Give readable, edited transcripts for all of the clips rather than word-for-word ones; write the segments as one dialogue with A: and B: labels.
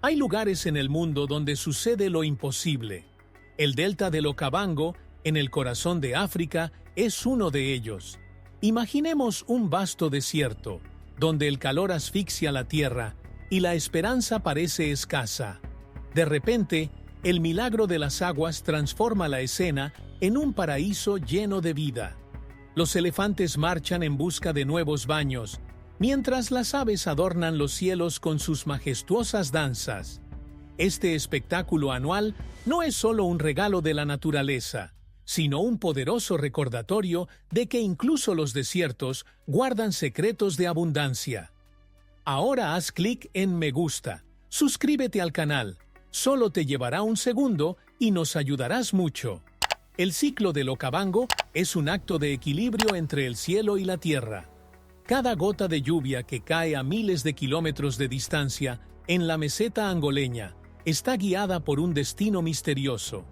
A: Hay lugares en el mundo donde sucede lo imposible. El delta del Okavango, en el corazón de África, es uno de ellos. Imaginemos un vasto desierto, donde el calor asfixia la tierra y la esperanza parece escasa. De repente, el milagro de las aguas transforma la escena en un paraíso lleno de vida. Los elefantes marchan en busca de nuevos baños, mientras las aves adornan los cielos con sus majestuosas danzas. Este espectáculo anual no es solo un regalo de la naturaleza, sino un poderoso recordatorio de que incluso los desiertos guardan secretos de abundancia. Ahora haz clic en me gusta, suscríbete al canal, solo te llevará un segundo y nos ayudarás mucho. El ciclo del Okavango es un acto de equilibrio entre el cielo y la tierra. Cada gota de lluvia que cae a miles de kilómetros de distancia en la meseta angoleña está guiada por un destino misterioso.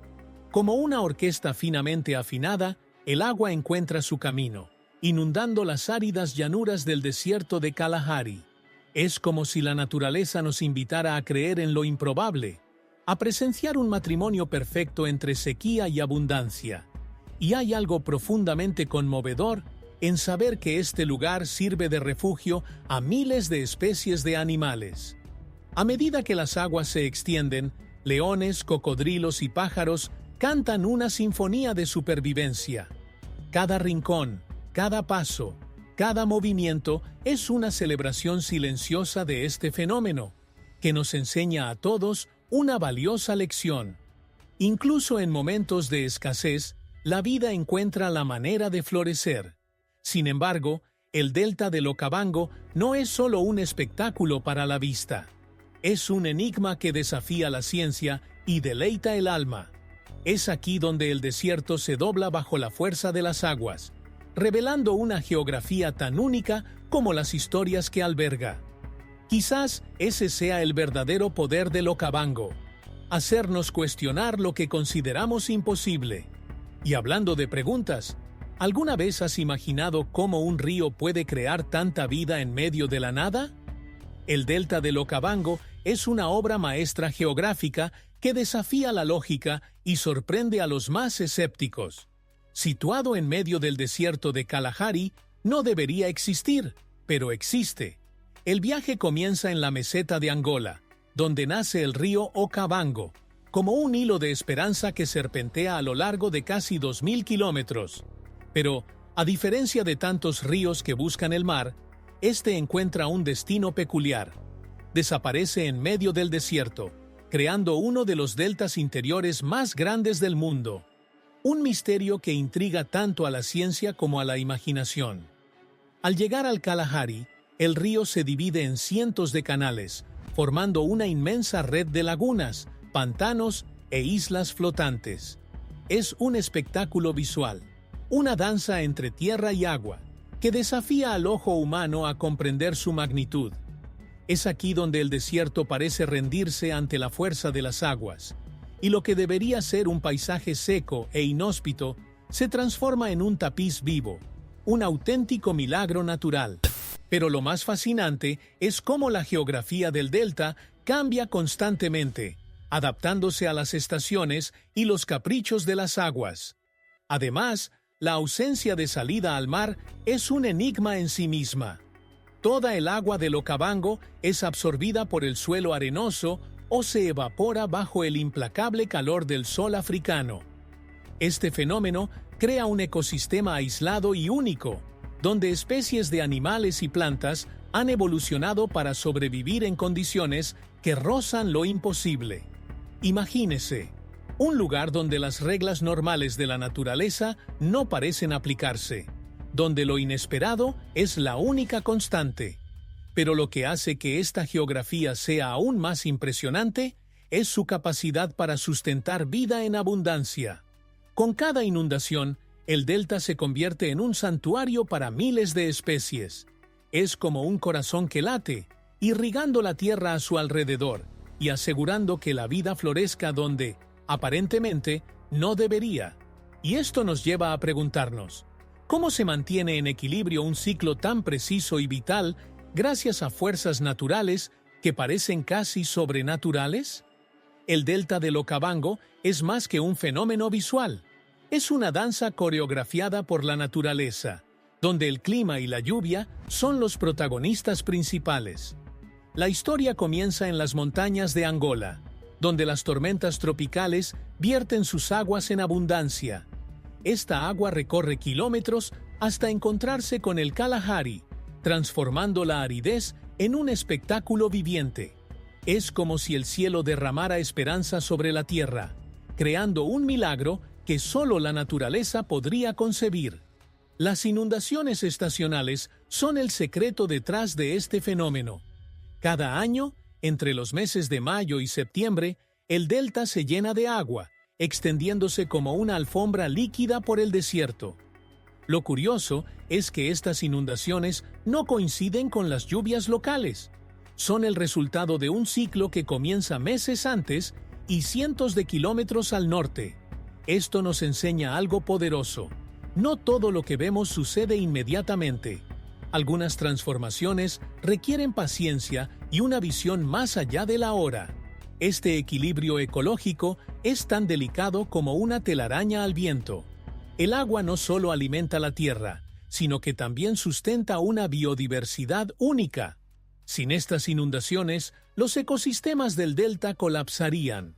A: Como una orquesta finamente afinada, el agua encuentra su camino, inundando las áridas llanuras del desierto de Kalahari. Es como si la naturaleza nos invitara a creer en lo improbable, a presenciar un matrimonio perfecto entre sequía y abundancia. Y hay algo profundamente conmovedor en saber que este lugar sirve de refugio a miles de especies de animales. A medida que las aguas se extienden, leones, cocodrilos y pájaros cantan una sinfonía de supervivencia. Cada rincón, cada paso, cada movimiento es una celebración silenciosa de este fenómeno, que nos enseña a todos una valiosa lección. Incluso en momentos de escasez, la vida encuentra la manera de florecer. Sin embargo, el delta del Okavango no es solo un espectáculo para la vista. Es un enigma que desafía la ciencia y deleita el alma. Es aquí donde el desierto se dobla bajo la fuerza de las aguas, revelando una geografía tan única como las historias que alberga. Quizás ese sea el verdadero poder del Okavango, hacernos cuestionar lo que consideramos imposible. Y hablando de preguntas, ¿alguna vez has imaginado cómo un río puede crear tanta vida en medio de la nada? El delta del Okavango es una obra maestra geográfica que desafía la lógica y sorprende a los más escépticos. Situado en medio del desierto de Kalahari, no debería existir, pero existe. El viaje comienza en la meseta de Angola, donde nace el río Okavango, como un hilo de esperanza que serpentea a lo largo de casi 2000 kilómetros. Pero, a diferencia de tantos ríos que buscan el mar, este encuentra un destino peculiar. Desaparece en medio del desierto, creando uno de los deltas interiores más grandes del mundo. Un misterio que intriga tanto a la ciencia como a la imaginación. Al llegar al Kalahari, el río se divide en cientos de canales, formando una inmensa red de lagunas, pantanos e islas flotantes. Es un espectáculo visual, una danza entre tierra y agua, que desafía al ojo humano a comprender su magnitud. Es aquí donde el desierto parece rendirse ante la fuerza de las aguas, y lo que debería ser un paisaje seco e inhóspito se transforma en un tapiz vivo, un auténtico milagro natural. Pero lo más fascinante es cómo la geografía del delta cambia constantemente, adaptándose a las estaciones y los caprichos de las aguas. Además, la ausencia de salida al mar es un enigma en sí misma. Toda el agua del Okavango es absorbida por el suelo arenoso o se evapora bajo el implacable calor del sol africano. Este fenómeno crea un ecosistema aislado y único, donde especies de animales y plantas han evolucionado para sobrevivir en condiciones que rozan lo imposible. Imagínese, un lugar donde las reglas normales de la naturaleza no parecen aplicarse, donde lo inesperado es la única constante. Pero lo que hace que esta geografía sea aún más impresionante es su capacidad para sustentar vida en abundancia. Con cada inundación, el delta se convierte en un santuario para miles de especies. Es como un corazón que late, irrigando la tierra a su alrededor y asegurando que la vida florezca donde, aparentemente, no debería. Y esto nos lleva a preguntarnos, ¿cómo se mantiene en equilibrio un ciclo tan preciso y vital gracias a fuerzas naturales que parecen casi sobrenaturales? El delta del Okavango es más que un fenómeno visual. Es una danza coreografiada por la naturaleza, donde el clima y la lluvia son los protagonistas principales. La historia comienza en las montañas de Angola, donde las tormentas tropicales vierten sus aguas en abundancia. Esta agua recorre kilómetros hasta encontrarse con el Kalahari, transformando la aridez en un espectáculo viviente. Es como si el cielo derramara esperanza sobre la tierra, creando un milagro que solo la naturaleza podría concebir. Las inundaciones estacionales son el secreto detrás de este fenómeno. Cada año, entre los meses de mayo y septiembre, el delta se llena de agua, extendiéndose como una alfombra líquida por el desierto. Lo curioso es que estas inundaciones no coinciden con las lluvias locales. Son el resultado de un ciclo que comienza meses antes y cientos de kilómetros al norte. Esto nos enseña algo poderoso. No todo lo que vemos sucede inmediatamente. Algunas transformaciones requieren paciencia y una visión más allá de la hora. Este equilibrio ecológico es tan delicado como una telaraña al viento. El agua no solo alimenta la tierra, sino que también sustenta una biodiversidad única. Sin estas inundaciones, los ecosistemas del delta colapsarían.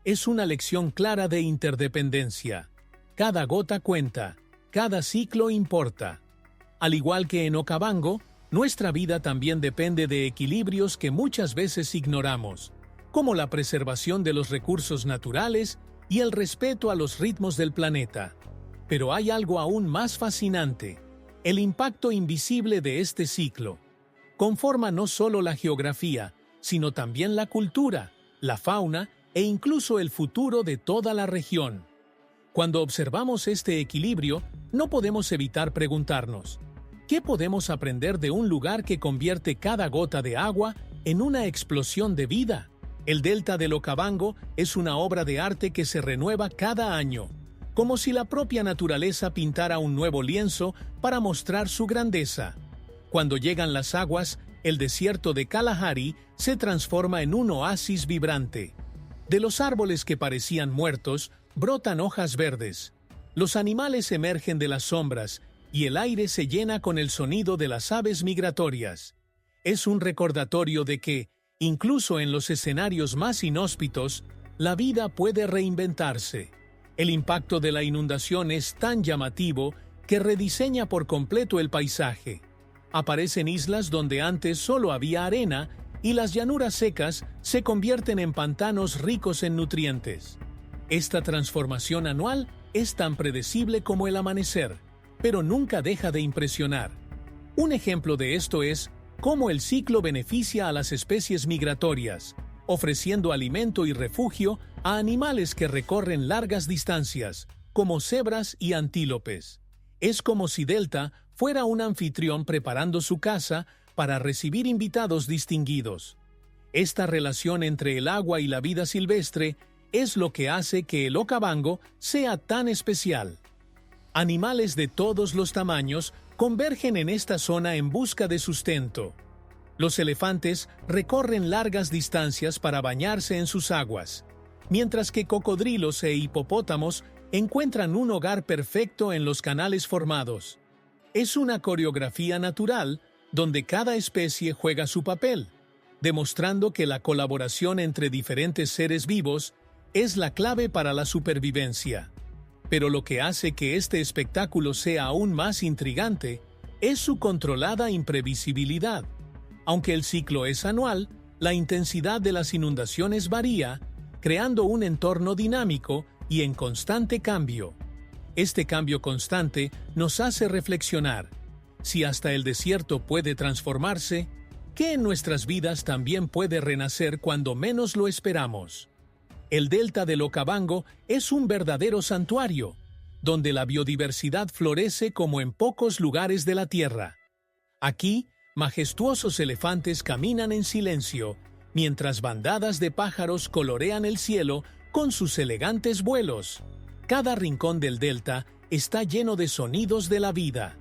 A: Es una lección clara de interdependencia. Cada gota cuenta, cada ciclo importa. Al igual que en Okavango, nuestra vida también depende de equilibrios que muchas veces ignoramos, como la preservación de los recursos naturales y el respeto a los ritmos del planeta. Pero hay algo aún más fascinante: el impacto invisible de este ciclo. Conforma no solo la geografía, sino también la cultura, la fauna e incluso el futuro de toda la región. Cuando observamos este equilibrio, no podemos evitar preguntarnos: ¿qué podemos aprender de un lugar que convierte cada gota de agua en una explosión de vida? El delta del Okavango es una obra de arte que se renueva cada año, como si la propia naturaleza pintara un nuevo lienzo para mostrar su grandeza. Cuando llegan las aguas, el desierto de Kalahari se transforma en un oasis vibrante. De los árboles que parecían muertos, brotan hojas verdes. Los animales emergen de las sombras y el aire se llena con el sonido de las aves migratorias. Es un recordatorio de que, incluso en los escenarios más inhóspitos, la vida puede reinventarse. El impacto de la inundación es tan llamativo que rediseña por completo el paisaje. Aparecen islas donde antes solo había arena y las llanuras secas se convierten en pantanos ricos en nutrientes. Esta transformación anual es tan predecible como el amanecer, pero nunca deja de impresionar. Un ejemplo de esto es cómo el ciclo beneficia a las especies migratorias, ofreciendo alimento y refugio a animales que recorren largas distancias, como cebras y antílopes. Es como si Delta fuera un anfitrión preparando su casa para recibir invitados distinguidos. Esta relación entre el agua y la vida silvestre es lo que hace que el Okavango sea tan especial. Animales de todos los tamaños convergen en esta zona en busca de sustento. Los elefantes recorren largas distancias para bañarse en sus aguas, mientras que cocodrilos e hipopótamos encuentran un hogar perfecto en los canales formados. Es una coreografía natural donde cada especie juega su papel, demostrando que la colaboración entre diferentes seres vivos es la clave para la supervivencia. Pero lo que hace que este espectáculo sea aún más intrigante es su controlada imprevisibilidad. Aunque el ciclo es anual, la intensidad de las inundaciones varía, creando un entorno dinámico y en constante cambio. Este cambio constante nos hace reflexionar: si hasta el desierto puede transformarse, ¿qué en nuestras vidas también puede renacer cuando menos lo esperamos? El delta del Okavango es un verdadero santuario, donde la biodiversidad florece como en pocos lugares de la Tierra. Aquí, majestuosos elefantes caminan en silencio, mientras bandadas de pájaros colorean el cielo con sus elegantes vuelos. Cada rincón del delta está lleno de sonidos de la vida: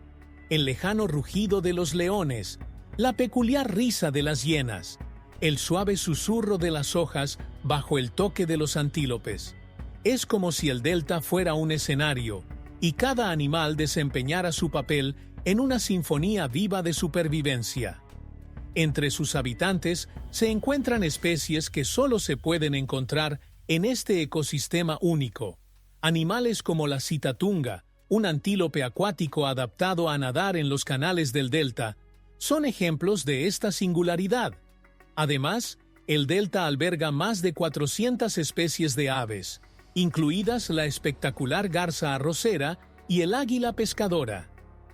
A: el lejano rugido de los leones, la peculiar risa de las hienas, el suave susurro de las hojas bajo el toque de los antílopes. Es como si el delta fuera un escenario, y cada animal desempeñara su papel en una sinfonía viva de supervivencia. Entre sus habitantes se encuentran especies que solo se pueden encontrar en este ecosistema único. Animales como la citatunga, un antílope acuático adaptado a nadar en los canales del delta, son ejemplos de esta singularidad. Además, el delta alberga más de 400 especies de aves, incluidas la espectacular garza arrocera y el águila pescadora.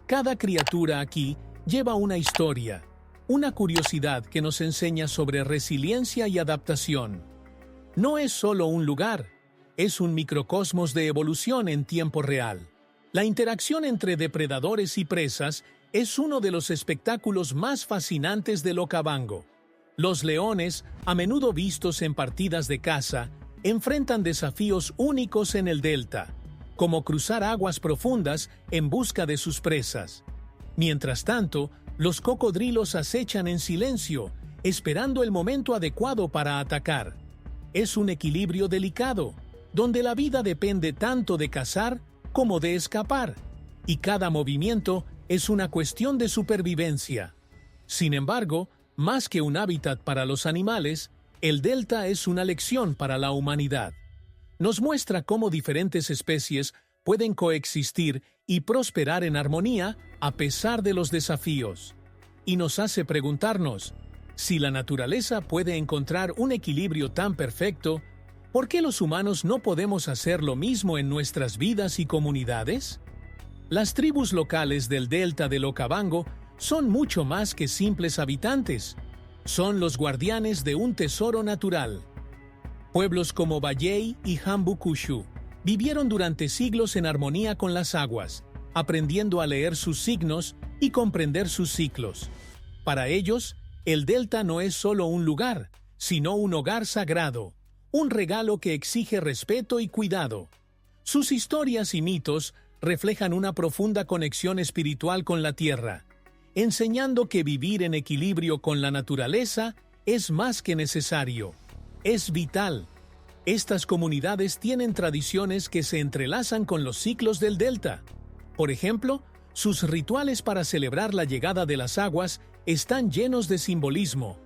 A: Cada criatura aquí lleva una historia, una curiosidad que nos enseña sobre resiliencia y adaptación. No es solo un lugar, es un microcosmos de evolución en tiempo real. La interacción entre depredadores y presas es uno de los espectáculos más fascinantes del Okavango. Los leones, a menudo vistos en partidas de caza, enfrentan desafíos únicos en el delta, como cruzar aguas profundas en busca de sus presas. Mientras tanto, los cocodrilos acechan en silencio, esperando el momento adecuado para atacar. Es un equilibrio delicado, donde la vida depende tanto de cazar como de escapar, y cada movimiento es una cuestión de supervivencia. Sin embargo, más que un hábitat para los animales, el delta es una lección para la humanidad. Nos muestra cómo diferentes especies pueden coexistir y prosperar en armonía a pesar de los desafíos. Y nos hace preguntarnos, si la naturaleza puede encontrar un equilibrio tan perfecto, ¿por qué los humanos no podemos hacer lo mismo en nuestras vidas y comunidades? Las tribus locales del delta del Okavango son mucho más que simples habitantes. Son los guardianes de un tesoro natural. Pueblos como Bayei y Hambukushu vivieron durante siglos en armonía con las aguas, aprendiendo a leer sus signos y comprender sus ciclos. Para ellos, el delta no es solo un lugar, sino un hogar sagrado, un regalo que exige respeto y cuidado. Sus historias y mitos reflejan una profunda conexión espiritual con la tierra, enseñando que vivir en equilibrio con la naturaleza es más que necesario, es vital. Estas comunidades tienen tradiciones que se entrelazan con los ciclos del delta. Por ejemplo, sus rituales para celebrar la llegada de las aguas están llenos de simbolismo.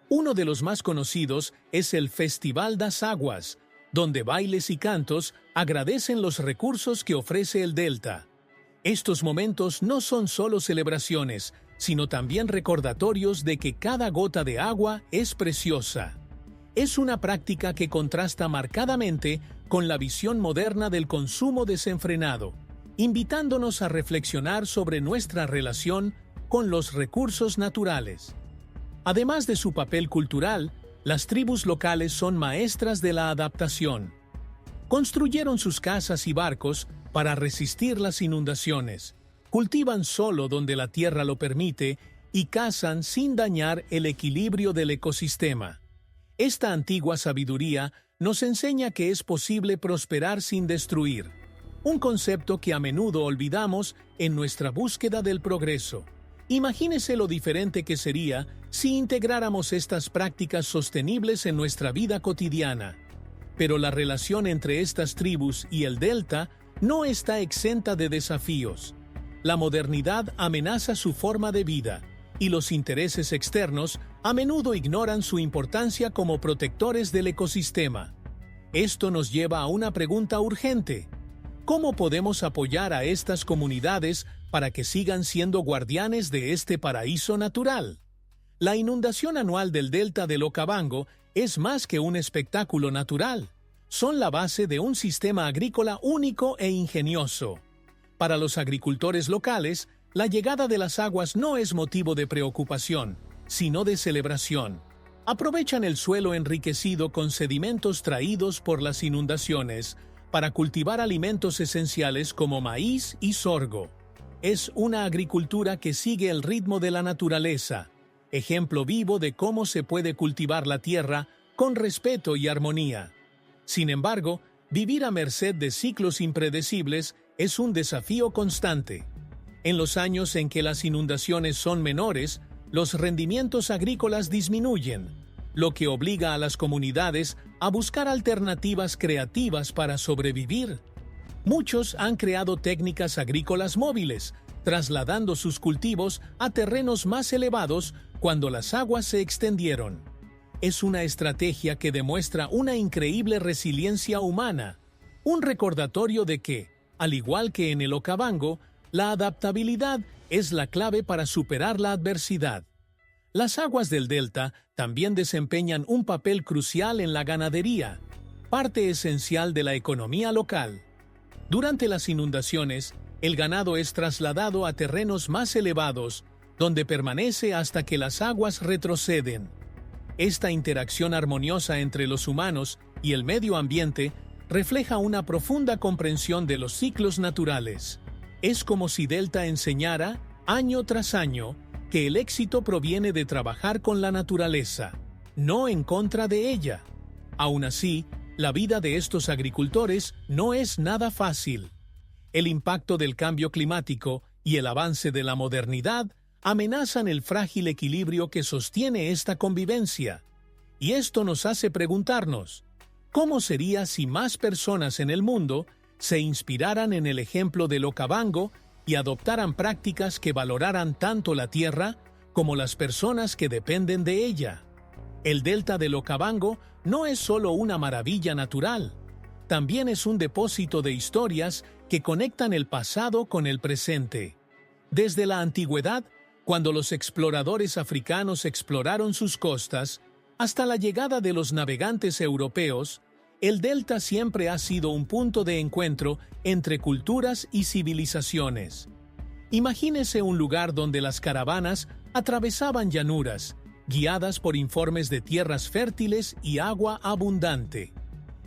A: Uno de los más conocidos es el Festival das Aguas, donde bailes y cantos agradecen los recursos que ofrece el delta. Estos momentos no son solo celebraciones, sino también recordatorios de que cada gota de agua es preciosa. Es una práctica que contrasta marcadamente con la visión moderna del consumo desenfrenado, invitándonos a reflexionar sobre nuestra relación con los recursos naturales. Además de su papel cultural, las tribus locales son maestras de la adaptación. Construyeron sus casas y barcos para resistir las inundaciones, cultivan solo donde la tierra lo permite y cazan sin dañar el equilibrio del ecosistema. Esta antigua sabiduría nos enseña que es posible prosperar sin destruir, un concepto que a menudo olvidamos en nuestra búsqueda del progreso. Imagínese lo diferente que sería si integráramos estas prácticas sostenibles en nuestra vida cotidiana. Pero la relación entre estas tribus y el delta no está exenta de desafíos. La modernidad amenaza su forma de vida, y los intereses externos a menudo ignoran su importancia como protectores del ecosistema. Esto nos lleva a una pregunta urgente. ¿Cómo podemos apoyar a estas comunidades para que sigan siendo guardianes de este paraíso natural? La inundación anual del delta del Okavango es más que un espectáculo natural. Son la base de un sistema agrícola único e ingenioso. Para los agricultores locales, la llegada de las aguas no es motivo de preocupación, sino de celebración. Aprovechan el suelo enriquecido con sedimentos traídos por las inundaciones para cultivar alimentos esenciales como maíz y sorgo. Es una agricultura que sigue el ritmo de la naturaleza, ejemplo vivo de cómo se puede cultivar la tierra con respeto y armonía. Sin embargo, vivir a merced de ciclos impredecibles es un desafío constante. En los años en que las inundaciones son menores, los rendimientos agrícolas disminuyen. lo que obliga a las comunidades a buscar alternativas creativas para sobrevivir. Muchos han creado técnicas agrícolas móviles, trasladando sus cultivos a terrenos más elevados cuando las aguas se extendieron. Es una estrategia que demuestra una increíble resiliencia humana, un recordatorio de que, al igual que en el Okavango, la adaptabilidad es la clave para superar la adversidad. Las aguas del delta también desempeñan un papel crucial en la ganadería, parte esencial de la economía local. Durante las inundaciones, el ganado es trasladado a terrenos más elevados, donde permanece hasta que las aguas retroceden. Esta interacción armoniosa entre los humanos y el medio ambiente refleja una profunda comprensión de los ciclos naturales. Es como si Delta enseñara, año tras año, que el éxito proviene de trabajar con la naturaleza, no en contra de ella. Aún así, la vida de estos agricultores no es nada fácil. El impacto del cambio climático y el avance de la modernidad amenazan el frágil equilibrio que sostiene esta convivencia. Y esto nos hace preguntarnos, ¿cómo sería si más personas en el mundo se inspiraran en el ejemplo del Okavango y adoptaran prácticas que valoraran tanto la tierra como las personas que dependen de ella? El delta del Okavango no es solo una maravilla natural, también es un depósito de historias que conectan el pasado con el presente. Desde la antigüedad, cuando los exploradores africanos exploraron sus costas, hasta la llegada de los navegantes europeos, el delta siempre ha sido un punto de encuentro entre culturas y civilizaciones. Imagínese un lugar donde las caravanas atravesaban llanuras, guiadas por informes de tierras fértiles y agua abundante.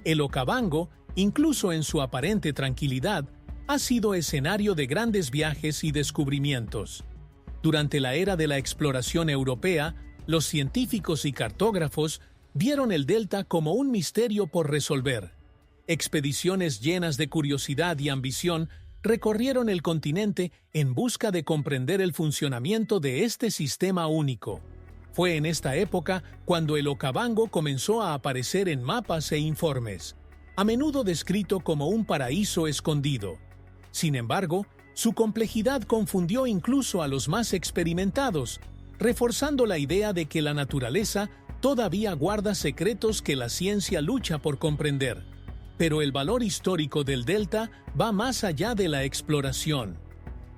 A: El Okavango, incluso en su aparente tranquilidad, ha sido escenario de grandes viajes y descubrimientos. Durante la era de la exploración europea, los científicos y cartógrafos vieron el delta como un misterio por resolver. Expediciones llenas de curiosidad y ambición recorrieron el continente en busca de comprender el funcionamiento de este sistema único. Fue en esta época cuando el Okavango comenzó a aparecer en mapas e informes, a menudo descrito como un paraíso escondido. Sin embargo, su complejidad confundió incluso a los más experimentados, reforzando la idea de que la naturaleza todavía guarda secretos que la ciencia lucha por comprender. Pero el valor histórico del delta va más allá de la exploración.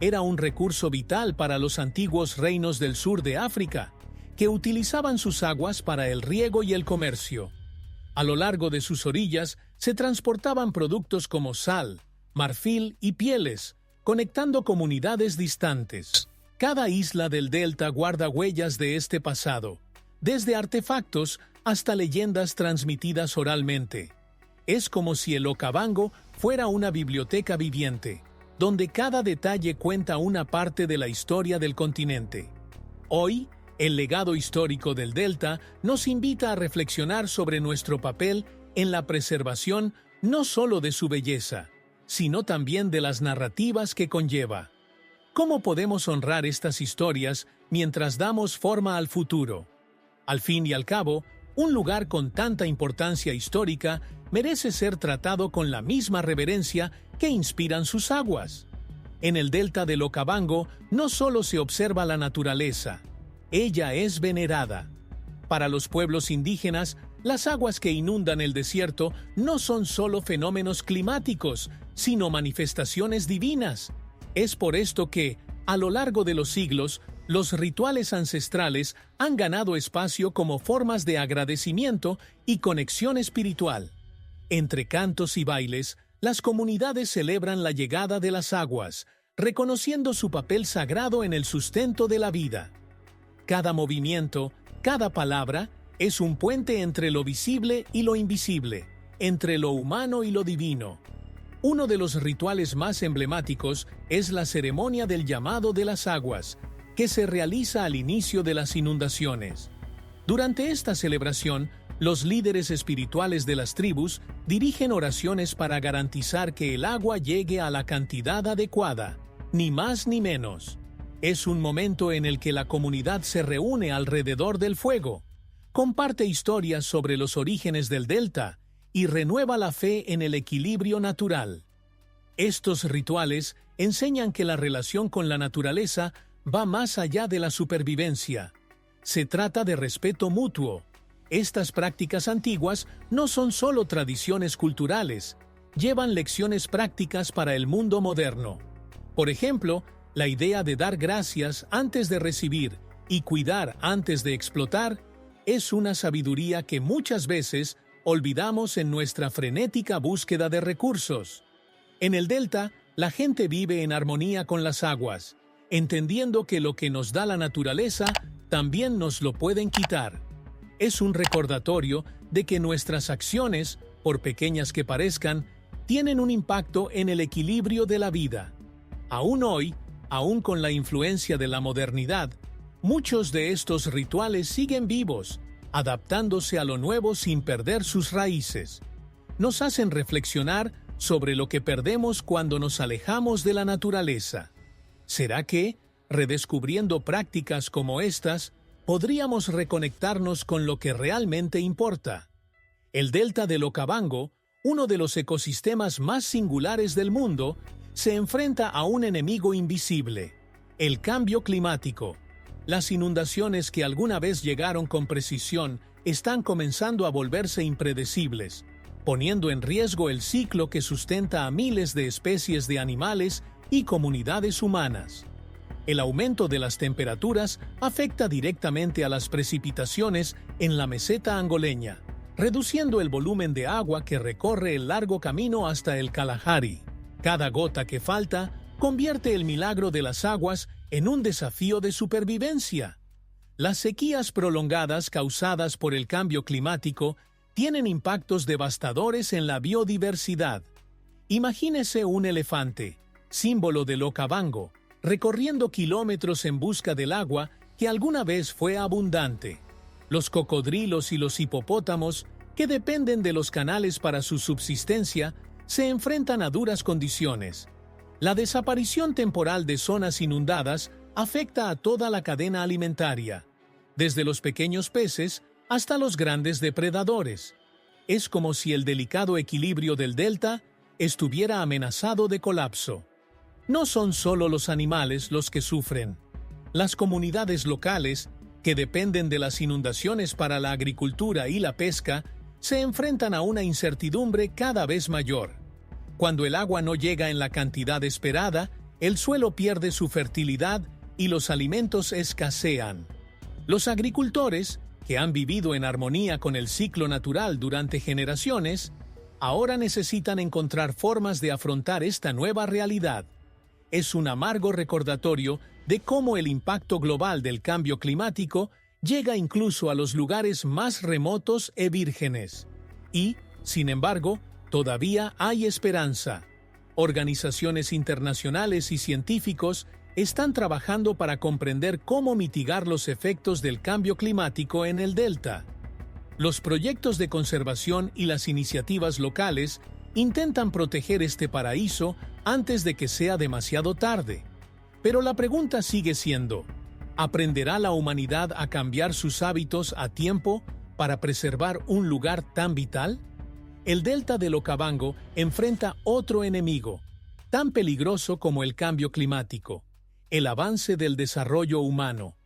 A: Era un recurso vital para los antiguos reinos del sur de África, que utilizaban sus aguas para el riego y el comercio. A lo largo de sus orillas se transportaban productos como sal, marfil y pieles, conectando comunidades distantes. Cada isla del delta guarda huellas de este pasado, desde artefactos hasta leyendas transmitidas oralmente. Es como si el Okavango fuera una biblioteca viviente, donde cada detalle cuenta una parte de la historia del continente. Hoy, el legado histórico del delta nos invita a reflexionar sobre nuestro papel en la preservación no solo de su belleza, sino también de las narrativas que conlleva. ¿Cómo podemos honrar estas historias mientras damos forma al futuro? Al fin y al cabo, un lugar con tanta importancia histórica merece ser tratado con la misma reverencia que inspiran sus aguas. En el delta del Okavango no solo se observa la naturaleza, ella es venerada. Para los pueblos indígenas, las aguas que inundan el desierto no son solo fenómenos climáticos, sino manifestaciones divinas. Es por esto que, a lo largo de los siglos, los rituales ancestrales han ganado espacio como formas de agradecimiento y conexión espiritual. Entre cantos y bailes, las comunidades celebran la llegada de las aguas, reconociendo su papel sagrado en el sustento de la vida. Cada movimiento, cada palabra, es un puente entre lo visible y lo invisible, entre lo humano y lo divino. Uno de los rituales más emblemáticos es la ceremonia del llamado de las aguas, que se realiza al inicio de las inundaciones. Durante esta celebración, los líderes espirituales de las tribus dirigen oraciones para garantizar que el agua llegue a la cantidad adecuada, ni más ni menos. Es un momento en el que la comunidad se reúne alrededor del fuego, comparte historias sobre los orígenes del delta y renueva la fe en el equilibrio natural. Estos rituales enseñan que la relación con la naturaleza va más allá de la supervivencia. Se trata de respeto mutuo. Estas prácticas antiguas no son solo tradiciones culturales, llevan lecciones prácticas para el mundo moderno. Por ejemplo, la idea de dar gracias antes de recibir y cuidar antes de explotar es una sabiduría que muchas veces olvidamos en nuestra frenética búsqueda de recursos. En el delta, la gente vive en armonía con las aguas, entendiendo que lo que nos da la naturaleza también nos lo pueden quitar. Es un recordatorio de que nuestras acciones, por pequeñas que parezcan, tienen un impacto en el equilibrio de la vida. Aún hoy, aún con la influencia de la modernidad, muchos de estos rituales siguen vivos, adaptándose a lo nuevo sin perder sus raíces. Nos hacen reflexionar sobre lo que perdemos cuando nos alejamos de la naturaleza. ¿Será que, redescubriendo prácticas como estas, podríamos reconectarnos con lo que realmente importa? El delta del Okavango, uno de los ecosistemas más singulares del mundo, se enfrenta a un enemigo invisible: el cambio climático. Las inundaciones que alguna vez llegaron con precisión están comenzando a volverse impredecibles, poniendo en riesgo el ciclo que sustenta a miles de especies de animales y comunidades humanas. El aumento de las temperaturas afecta directamente a las precipitaciones en la meseta angoleña, reduciendo el volumen de agua que recorre el largo camino hasta el Kalahari. Cada gota que falta convierte el milagro de las aguas en un desafío de supervivencia. Las sequías prolongadas causadas por el cambio climático tienen impactos devastadores en la biodiversidad. Imagínese un elefante, símbolo del Okavango, recorriendo kilómetros en busca del agua que alguna vez fue abundante. Los cocodrilos y los hipopótamos, que dependen de los canales para su subsistencia, se enfrentan a duras condiciones. La desaparición temporal de zonas inundadas afecta a toda la cadena alimentaria, desde los pequeños peces hasta los grandes depredadores. Es como si el delicado equilibrio del delta estuviera amenazado de colapso. No son solo los animales los que sufren. Las comunidades locales, que dependen de las inundaciones para la agricultura y la pesca, se enfrentan a una incertidumbre cada vez mayor. Cuando el agua no llega en la cantidad esperada, el suelo pierde su fertilidad y los alimentos escasean. Los agricultores, que han vivido en armonía con el ciclo natural durante generaciones, ahora necesitan encontrar formas de afrontar esta nueva realidad. Es un amargo recordatorio de cómo el impacto global del cambio climático llega incluso a los lugares más remotos e vírgenes. Y, sin embargo, todavía hay esperanza. Organizaciones internacionales y científicos están trabajando para comprender cómo mitigar los efectos del cambio climático en el delta. Los proyectos de conservación y las iniciativas locales intentan proteger este paraíso antes de que sea demasiado tarde. Pero la pregunta sigue siendo: ¿aprenderá la humanidad a cambiar sus hábitos a tiempo para preservar un lugar tan vital? El delta del Okavango enfrenta otro enemigo, tan peligroso como el cambio climático: el avance del desarrollo humano.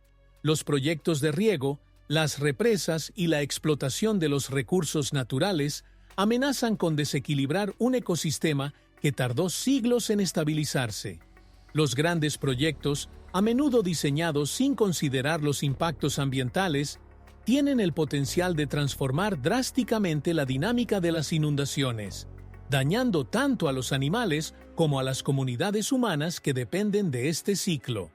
A: Los proyectos de riego, las represas y la explotación de los recursos naturales amenazan con desequilibrar un ecosistema que tardó siglos en estabilizarse. Los grandes proyectos, a menudo diseñados sin considerar los impactos ambientales, tienen el potencial de transformar drásticamente la dinámica de las inundaciones, dañando tanto a los animales como a las comunidades humanas que dependen de este ciclo.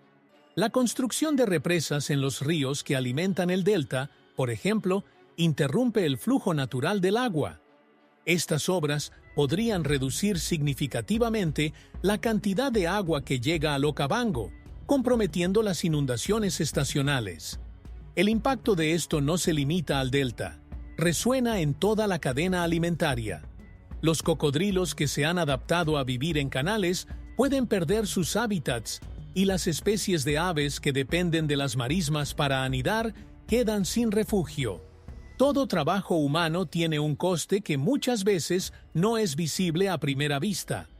A: La construcción de represas en los ríos que alimentan el delta, por ejemplo, interrumpe el flujo natural del agua. Estas obras podrían reducir significativamente la cantidad de agua que llega al Okavango, comprometiendo las inundaciones estacionales. El impacto de esto no se limita al delta, resuena en toda la cadena alimentaria. Los cocodrilos que se han adaptado a vivir en canales pueden perder sus hábitats y las especies de aves que dependen de las marismas para anidar quedan sin refugio. Todo trabajo humano tiene un coste que muchas veces no es visible a primera vista.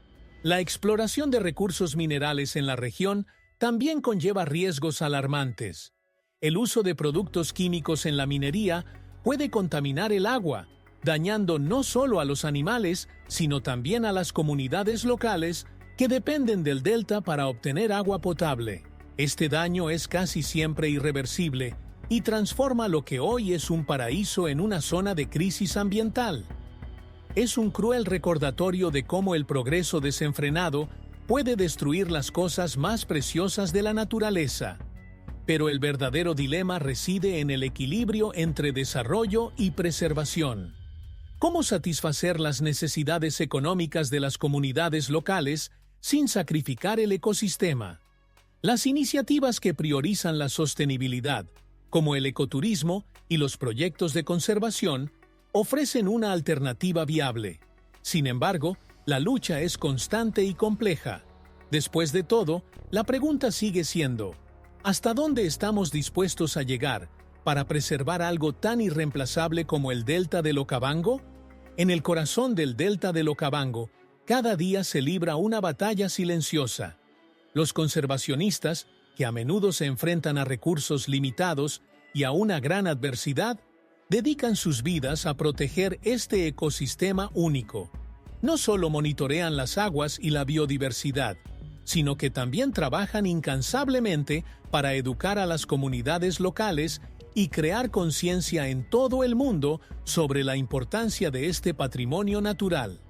A: La exploración de recursos minerales en la región también conlleva riesgos alarmantes. El uso de productos químicos en la minería puede contaminar el agua, dañando no solo a los animales, sino también a las comunidades locales que dependen del delta para obtener agua potable. Este daño es casi siempre irreversible y transforma lo que hoy es un paraíso en una zona de crisis ambiental. Es un cruel recordatorio de cómo el progreso desenfrenado puede destruir las cosas más preciosas de la naturaleza. Pero el verdadero dilema reside en el equilibrio entre desarrollo y preservación. ¿Cómo satisfacer las necesidades económicas de las comunidades locales sin sacrificar el ecosistema? Las iniciativas que priorizan la sostenibilidad, como el ecoturismo y los proyectos de conservación, ofrecen una alternativa viable. Sin embargo, la lucha es constante y compleja. Después de todo, la pregunta sigue siendo: ¿hasta dónde estamos dispuestos a llegar para preservar algo tan irreemplazable como el delta del Okavango? En el corazón del delta del Okavango, cada día se libra una batalla silenciosa. Los conservacionistas, que a menudo se enfrentan a recursos limitados y a una gran adversidad, dedican sus vidas a proteger este ecosistema único. No solo monitorean las aguas y la biodiversidad, sino que también trabajan incansablemente para educar a las comunidades locales y crear conciencia en todo el mundo sobre la importancia de este patrimonio natural.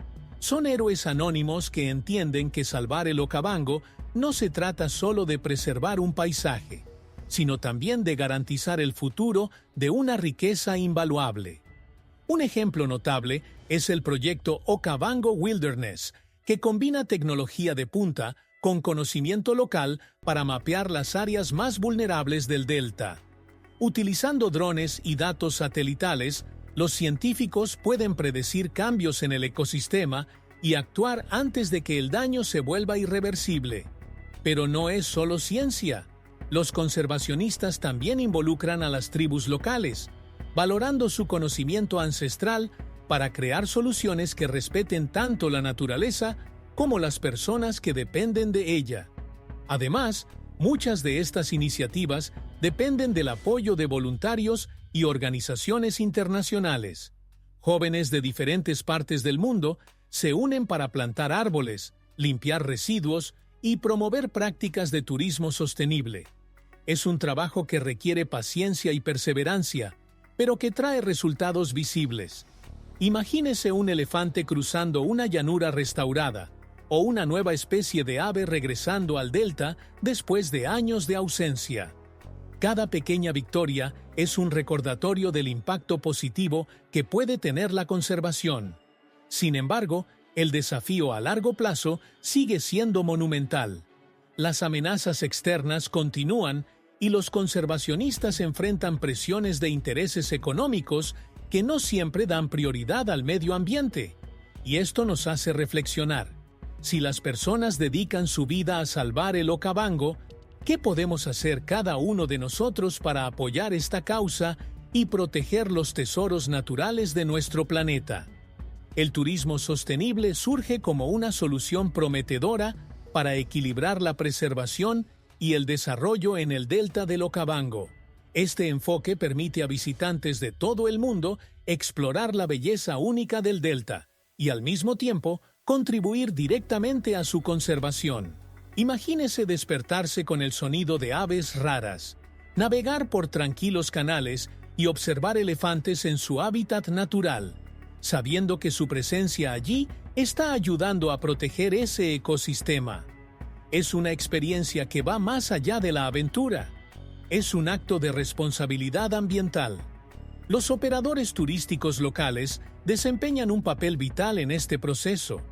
A: Son héroes anónimos que entienden que salvar el Okavango no se trata solo de preservar un paisaje, sino también de garantizar el futuro de una riqueza invaluable. Un ejemplo notable es el proyecto Okavango Wilderness, que combina tecnología de punta con conocimiento local para mapear las áreas más vulnerables del delta. Utilizando drones y datos satelitales, los científicos pueden predecir cambios en el ecosistema y actuar antes de que el daño se vuelva irreversible. Pero no es solo ciencia. Los conservacionistas también involucran a las tribus locales, valorando su conocimiento ancestral para crear soluciones que respeten tanto la naturaleza como las personas que dependen de ella. Además, muchas de estas iniciativas dependen del apoyo de voluntarios y organizaciones internacionales. Jóvenes de diferentes partes del mundo se unen para plantar árboles, limpiar residuos y promover prácticas de turismo sostenible. Es un trabajo que requiere paciencia y perseverancia, pero que trae resultados visibles. Imagínese un elefante cruzando una llanura restaurada, o una nueva especie de ave regresando al delta después de años de ausencia. Cada pequeña victoria es un recordatorio del impacto positivo que puede tener la conservación. Sin embargo, el desafío a largo plazo sigue siendo monumental. Las amenazas externas continúan y los conservacionistas enfrentan presiones de intereses económicos que no siempre dan prioridad al medio ambiente. Y esto nos hace reflexionar. Si las personas dedican su vida a salvar el Okavango, ¿qué podemos hacer cada uno de nosotros para apoyar esta causa y proteger los tesoros naturales de nuestro planeta? El turismo sostenible surge como una solución prometedora para equilibrar la preservación y el desarrollo en el delta del Okavango. Este enfoque permite a visitantes de todo el mundo explorar la belleza única del delta y al mismo tiempo contribuir directamente a su conservación. Imagínese despertarse con el sonido de aves raras, navegar por tranquilos canales y observar elefantes en su hábitat natural, sabiendo que su presencia allí está ayudando a proteger ese ecosistema. Es una experiencia que va más allá de la aventura. Es un acto de responsabilidad ambiental. Los operadores turísticos locales desempeñan un papel vital en este proceso.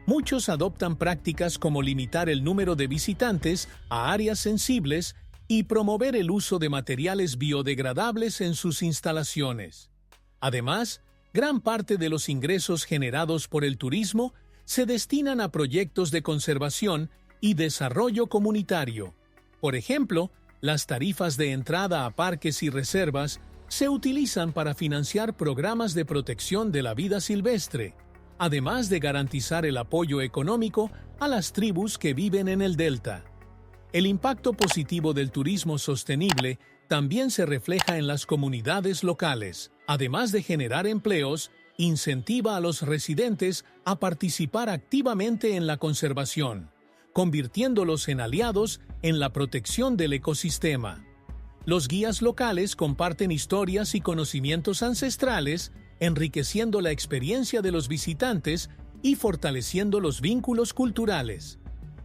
A: Muchos adoptan prácticas como limitar el número de visitantes a áreas sensibles y promover el uso de materiales biodegradables en sus instalaciones. Además, gran parte de los ingresos generados por el turismo se destinan a proyectos de conservación y desarrollo comunitario. Por ejemplo, las tarifas de entrada a parques y reservas se utilizan para financiar programas de protección de la vida silvestre, además de garantizar el apoyo económico a las tribus que viven en el delta. El impacto positivo del turismo sostenible también se refleja en las comunidades locales. Además de generar empleos, incentiva a los residentes a participar activamente en la conservación, convirtiéndolos en aliados en la protección del ecosistema. Los guías locales comparten historias y conocimientos ancestrales, enriqueciendo la experiencia de los visitantes y fortaleciendo los vínculos culturales.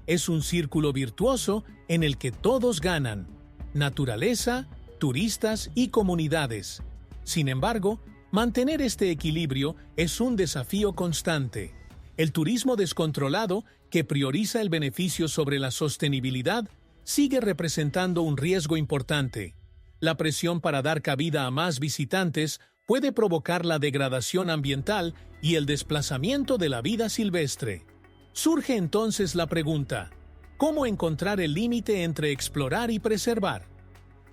A: Es un círculo virtuoso en el que todos ganan: naturaleza, turistas y comunidades. Sin embargo, mantener este equilibrio es un desafío constante. El turismo descontrolado, que prioriza el beneficio sobre la sostenibilidad, sigue representando un riesgo importante. La presión para dar cabida a más visitantes puede provocar la degradación ambiental y el desplazamiento de la vida silvestre. Surge entonces la pregunta: ¿cómo encontrar el límite entre explorar y preservar?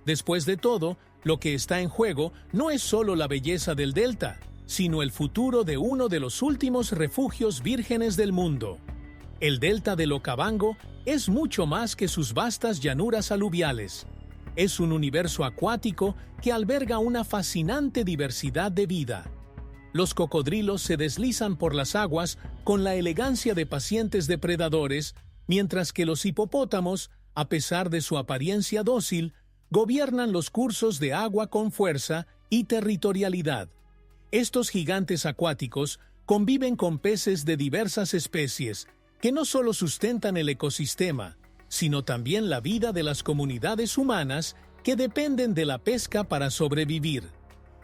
A: Después de todo, lo que está en juego no es solo la belleza del delta, sino el futuro de uno de los últimos refugios vírgenes del mundo. El delta del Okavango es mucho más que sus vastas llanuras aluviales. Es un universo acuático que alberga una fascinante diversidad de vida. Los cocodrilos se deslizan por las aguas con la elegancia de pacientes depredadores, mientras que los hipopótamos, a pesar de su apariencia dócil, gobiernan los cursos de agua con fuerza y territorialidad. Estos gigantes acuáticos conviven con peces de diversas especies, que no solo sustentan el ecosistema, sino también la vida de las comunidades humanas que dependen de la pesca para sobrevivir.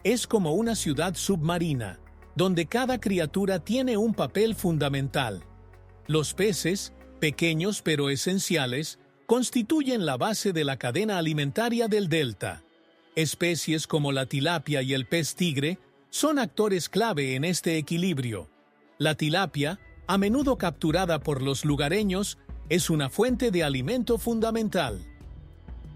A: Es como una ciudad submarina, donde cada criatura tiene un papel fundamental. Los peces, pequeños pero esenciales, constituyen la base de la cadena alimentaria del delta. Especies como la tilapia y el pez tigre son actores clave en este equilibrio. La tilapia, a menudo capturada por los lugareños, es una fuente de alimento fundamental.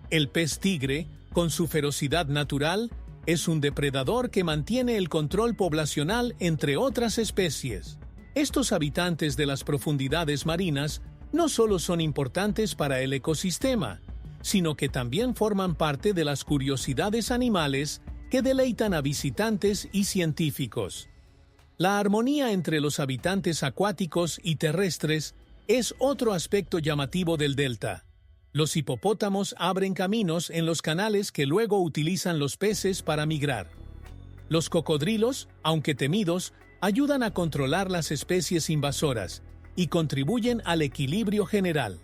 A: El pez tigre, con su ferocidad natural, es un depredador que mantiene el control poblacional entre otras especies. Estos habitantes de las profundidades marinas no solo son importantes para el ecosistema, sino que también forman parte de las curiosidades animales que deleitan a visitantes y científicos. La armonía entre los habitantes acuáticos y terrestres es otro aspecto llamativo del delta. Los hipopótamos abren caminos en los canales que luego utilizan los peces para migrar. Los cocodrilos, aunque temidos, ayudan a controlar las especies invasoras y contribuyen al equilibrio general.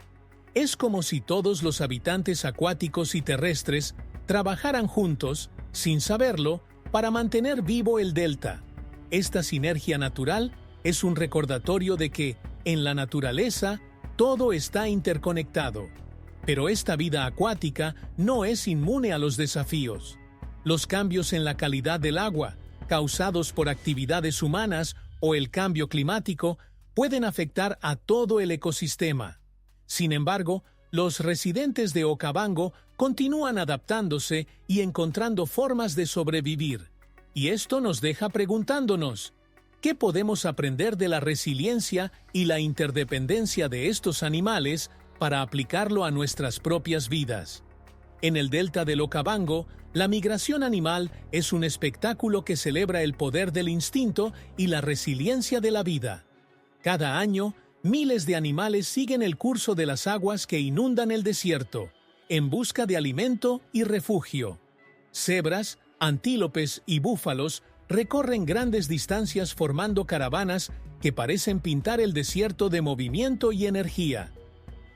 A: Es como si todos los habitantes acuáticos y terrestres trabajaran juntos, sin saberlo, para mantener vivo el delta. Esta sinergia natural es un recordatorio de que, en la naturaleza, todo está interconectado. Pero esta vida acuática no es inmune a los desafíos. Los cambios en la calidad del agua, causados por actividades humanas o el cambio climático, pueden afectar a todo el ecosistema. Sin embargo, los residentes de Okavango continúan adaptándose y encontrando formas de sobrevivir. Y esto nos deja preguntándonos: ¿qué podemos aprender de la resiliencia y la interdependencia de estos animales para aplicarlo a nuestras propias vidas? En el delta del Okavango, la migración animal es un espectáculo que celebra el poder del instinto y la resiliencia de la vida. Cada año, miles de animales siguen el curso de las aguas que inundan el desierto, en busca de alimento y refugio. Cebras, antílopes y búfalos recorren grandes distancias formando caravanas que parecen pintar el desierto de movimiento y energía.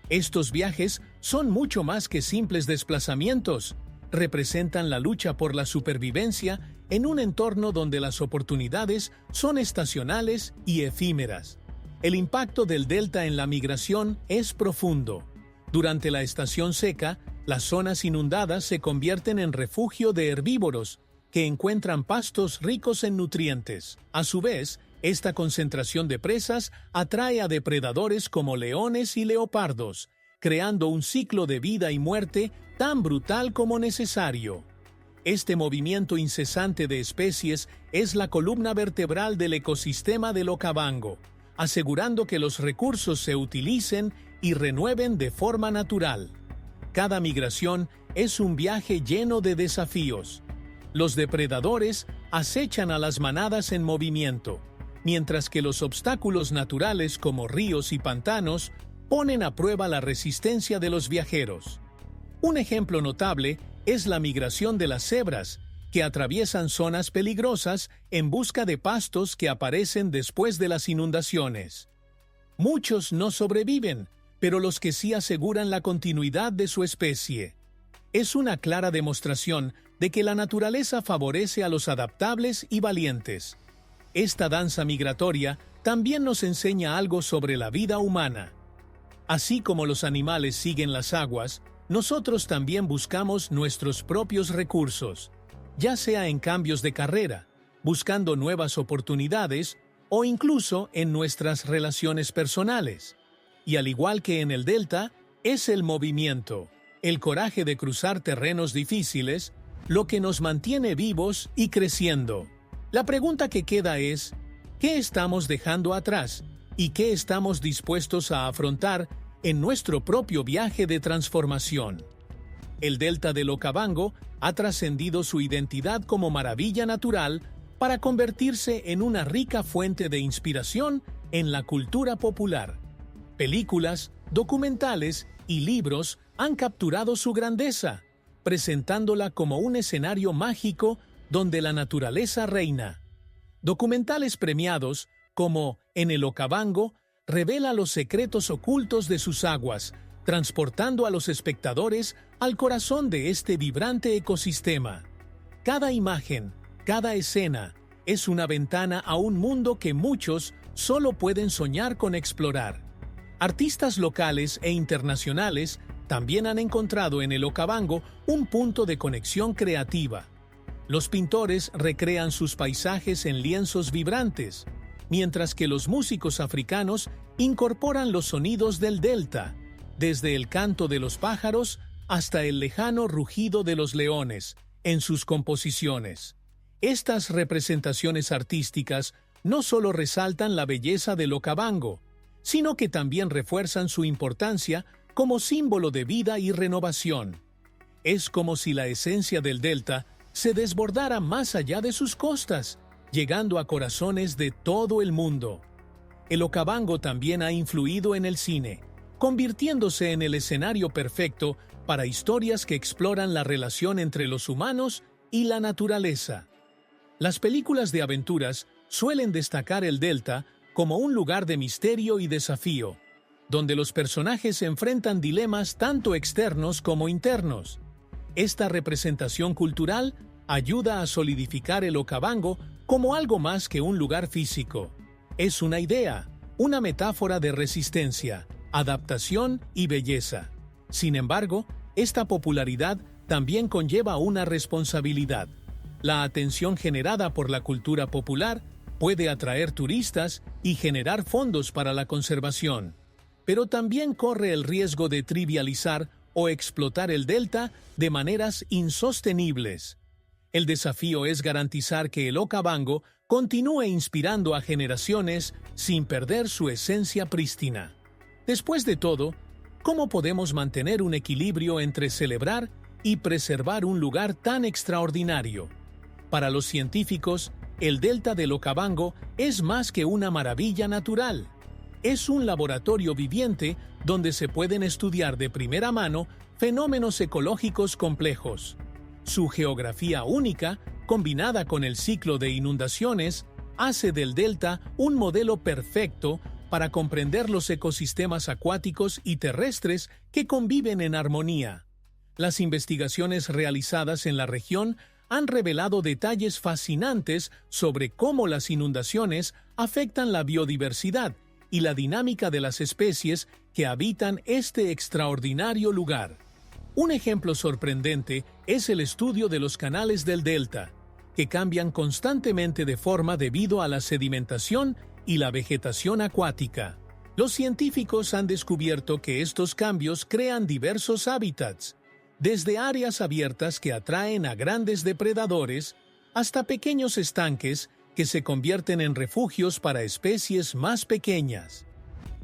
A: Estos viajes son mucho más que simples desplazamientos. Representan la lucha por la supervivencia en un entorno donde las oportunidades son estacionales y efímeras. El impacto del delta en la migración es profundo. Durante la estación seca, las zonas inundadas se convierten en refugio de herbívoros que encuentran pastos ricos en nutrientes. A su vez, esta concentración de presas atrae a depredadores como leones y leopardos, creando un ciclo de vida y muerte tan brutal como necesario. Este movimiento incesante de especies es la columna vertebral del ecosistema del Okavango, asegurando que los recursos se utilicen y renueven de forma natural. Cada migración es un viaje lleno de desafíos. Los depredadores acechan a las manadas en movimiento, mientras que los obstáculos naturales como ríos y pantanos ponen a prueba la resistencia de los viajeros. Un ejemplo notable es la migración de las cebras, que atraviesan zonas peligrosas en busca de pastos que aparecen después de las inundaciones. Muchos no sobreviven, pero los que sí aseguran la continuidad de su especie. Es una clara demostración de que la naturaleza favorece a los adaptables y valientes. Esta danza migratoria también nos enseña algo sobre la vida humana. Así como los animales siguen las aguas, nosotros también buscamos nuestros propios recursos, ya sea en cambios de carrera, buscando nuevas oportunidades o incluso en nuestras relaciones personales. Y al igual que en el delta, es el movimiento, el coraje de cruzar terrenos difíciles, lo que nos mantiene vivos y creciendo. La pregunta que queda es, ¿qué estamos dejando atrás y qué estamos dispuestos a afrontar en nuestro propio viaje de transformación? El delta del Okavango ha trascendido su identidad como maravilla natural para convertirse en una rica fuente de inspiración en la cultura popular. Películas, documentales y libros han capturado su grandeza, presentándola como un escenario mágico donde la naturaleza reina. Documentales premiados, como En el Okavango, revela los secretos ocultos de sus aguas, transportando a los espectadores al corazón de este vibrante ecosistema. Cada imagen, cada escena, es una ventana a un mundo que muchos solo pueden soñar con explorar. Artistas locales e internacionales también han encontrado en el Okavango un punto de conexión creativa. Los pintores recrean sus paisajes en lienzos vibrantes, mientras que los músicos africanos incorporan los sonidos del delta, desde el canto de los pájaros hasta el lejano rugido de los leones, en sus composiciones. Estas representaciones artísticas no solo resaltan la belleza del Okavango, sino que también refuerzan su importancia como símbolo de vida y renovación. Es como si la esencia del delta se desbordara más allá de sus costas, llegando a corazones de todo el mundo. El Okavango también ha influido en el cine, convirtiéndose en el escenario perfecto para historias que exploran la relación entre los humanos y la naturaleza. Las películas de aventuras suelen destacar el delta como un lugar de misterio y desafío, donde los personajes enfrentan dilemas tanto externos como internos. Esta representación cultural ayuda a solidificar el Okavango como algo más que un lugar físico. Es una idea, una metáfora de resistencia, adaptación y belleza. Sin embargo, esta popularidad también conlleva una responsabilidad. La atención generada por la cultura popular puede atraer turistas y generar fondos para la conservación, pero también corre el riesgo de trivializar o explotar el delta de maneras insostenibles. El desafío es garantizar que el Okavango continúe inspirando a generaciones sin perder su esencia prístina. Después de todo, ¿cómo podemos mantener un equilibrio entre celebrar y preservar un lugar tan extraordinario? Para los científicos, el delta del Okavango es más que una maravilla natural. Es un laboratorio viviente donde se pueden estudiar de primera mano fenómenos ecológicos complejos. Su geografía única, combinada con el ciclo de inundaciones, hace del delta un modelo perfecto para comprender los ecosistemas acuáticos y terrestres que conviven en armonía. Las investigaciones realizadas en la región han revelado detalles fascinantes sobre cómo las inundaciones afectan la biodiversidad y la dinámica de las especies que habitan este extraordinario lugar. Un ejemplo sorprendente es el estudio de los canales del delta, que cambian constantemente de forma debido a la sedimentación y la vegetación acuática. Los científicos han descubierto que estos cambios crean diversos hábitats, desde áreas abiertas que atraen a grandes depredadores hasta pequeños estanques que se convierten en refugios para especies más pequeñas.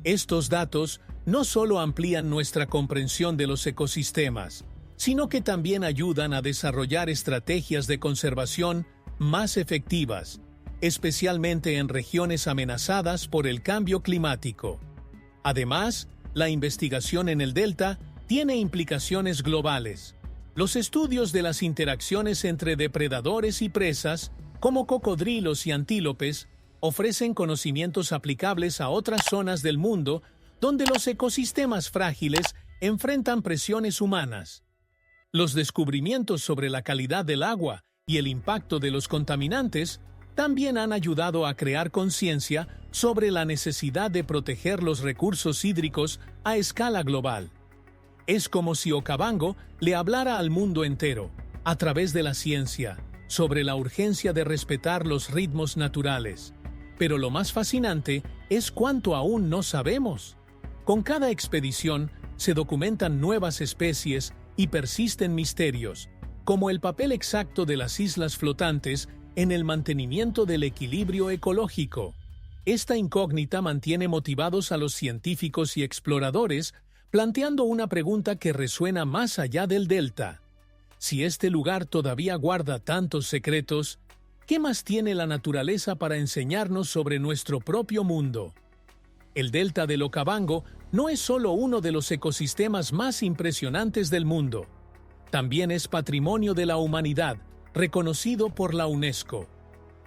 A: Estos datos no solo amplían nuestra comprensión de los ecosistemas, sino que también ayudan a desarrollar estrategias de conservación más efectivas, especialmente en regiones amenazadas por el cambio climático. Además, la investigación en el delta tiene implicaciones globales. Los estudios de las interacciones entre depredadores y presas, como cocodrilos y antílopes, ofrecen conocimientos aplicables a otras zonas del mundo donde los ecosistemas frágiles enfrentan presiones humanas. Los descubrimientos sobre la calidad del agua y el impacto de los contaminantes también han ayudado a crear conciencia sobre la necesidad de proteger los recursos hídricos a escala global. Es como si Okavango le hablara al mundo entero, a través de la ciencia, sobre la urgencia de respetar los ritmos naturales. Pero lo más fascinante es cuánto aún no sabemos. Con cada expedición se documentan nuevas especies y persisten misterios, como el papel exacto de las islas flotantes en el mantenimiento del equilibrio ecológico. Esta incógnita mantiene motivados a los científicos y exploradores, planteando una pregunta que resuena más allá del delta. Si este lugar todavía guarda tantos secretos, ¿qué más tiene la naturaleza para enseñarnos sobre nuestro propio mundo? El delta del Okavango no es solo uno de los ecosistemas más impresionantes del mundo. También es patrimonio de la humanidad, reconocido por la UNESCO.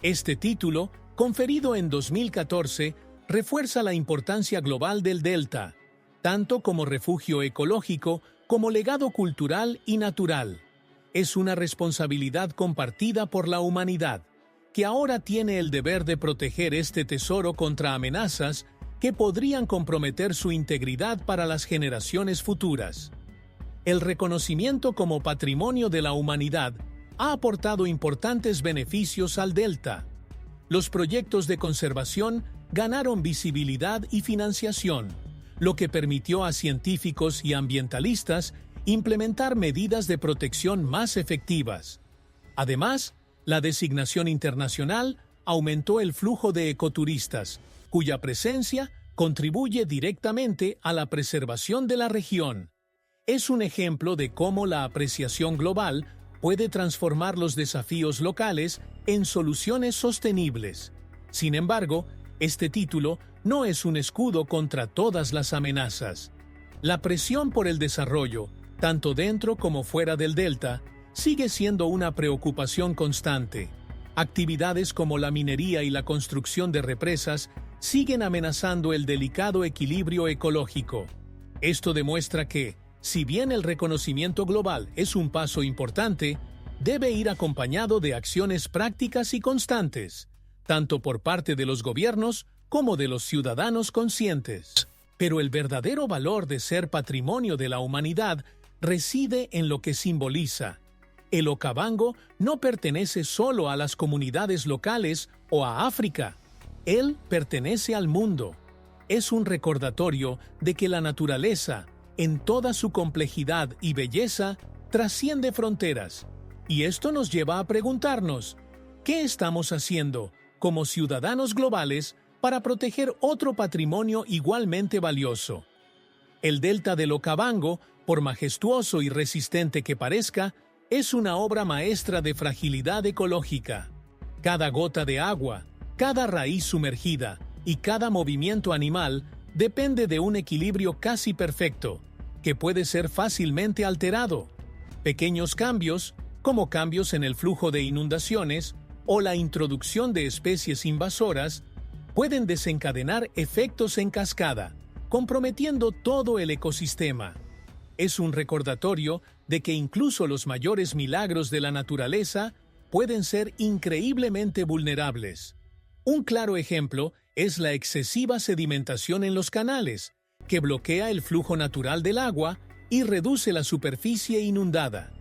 A: Este título, conferido en 2014, refuerza la importancia global del delta, tanto como refugio ecológico como legado cultural y natural. Es una responsabilidad compartida por la humanidad, que ahora tiene el deber de proteger este tesoro contra amenazas que podrían comprometer su integridad para las generaciones futuras. El reconocimiento como patrimonio de la humanidad ha aportado importantes beneficios al delta. Los proyectos de conservación ganaron visibilidad y financiación, lo que permitió a científicos y ambientalistas implementar medidas de protección más efectivas. Además, la designación internacional aumentó el flujo de ecoturistas, cuya presencia contribuye directamente a la preservación de la región. Es un ejemplo de cómo la apreciación global puede transformar los desafíos locales en soluciones sostenibles. Sin embargo, este título no es un escudo contra todas las amenazas. La presión por el desarrollo, tanto dentro como fuera del delta, sigue siendo una preocupación constante. Actividades como la minería y la construcción de represas siguen amenazando el delicado equilibrio ecológico. Esto demuestra que, si bien el reconocimiento global es un paso importante, debe ir acompañado de acciones prácticas y constantes, tanto por parte de los gobiernos como de los ciudadanos conscientes. Pero el verdadero valor de ser patrimonio de la humanidad reside en lo que simboliza. El Okavango no pertenece solo a las comunidades locales o a África. Él pertenece al mundo. Es un recordatorio de que la naturaleza, en toda su complejidad y belleza, trasciende fronteras. Y esto nos lleva a preguntarnos, ¿qué estamos haciendo como ciudadanos globales para proteger otro patrimonio igualmente valioso? El delta del Okavango, por majestuoso y resistente que parezca, es una obra maestra de fragilidad ecológica. Cada gota de agua, cada raíz sumergida y cada movimiento animal depende de un equilibrio casi perfecto, que puede ser fácilmente alterado. Pequeños cambios, como cambios en el flujo de inundaciones o la introducción de especies invasoras, pueden desencadenar efectos en cascada, comprometiendo todo el ecosistema. Es un recordatorio de que incluso los mayores milagros de la naturaleza pueden ser increíblemente vulnerables. Un claro ejemplo es la excesiva sedimentación en los canales, que bloquea el flujo natural del agua y reduce la superficie inundada.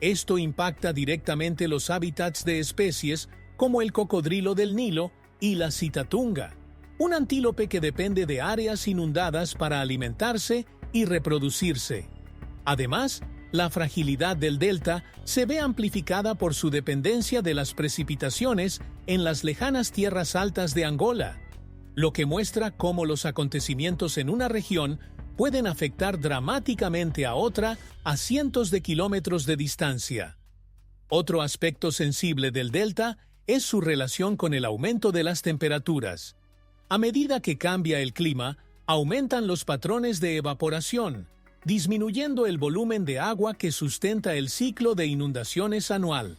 A: Esto impacta directamente los hábitats de especies como el cocodrilo del Nilo y la citatunga, un antílope que depende de áreas inundadas para alimentarse y reproducirse. Además, La fragilidad del delta se ve amplificada por su dependencia de las precipitaciones en las lejanas tierras altas de Angola, lo que muestra cómo los acontecimientos en una región pueden afectar dramáticamente a otra a cientos de kilómetros de distancia. Otro aspecto sensible del delta es su relación con el aumento de las temperaturas. A medida que cambia el clima, aumentan los patrones de evaporación, disminuyendo el volumen de agua que sustenta el ciclo de inundaciones anual.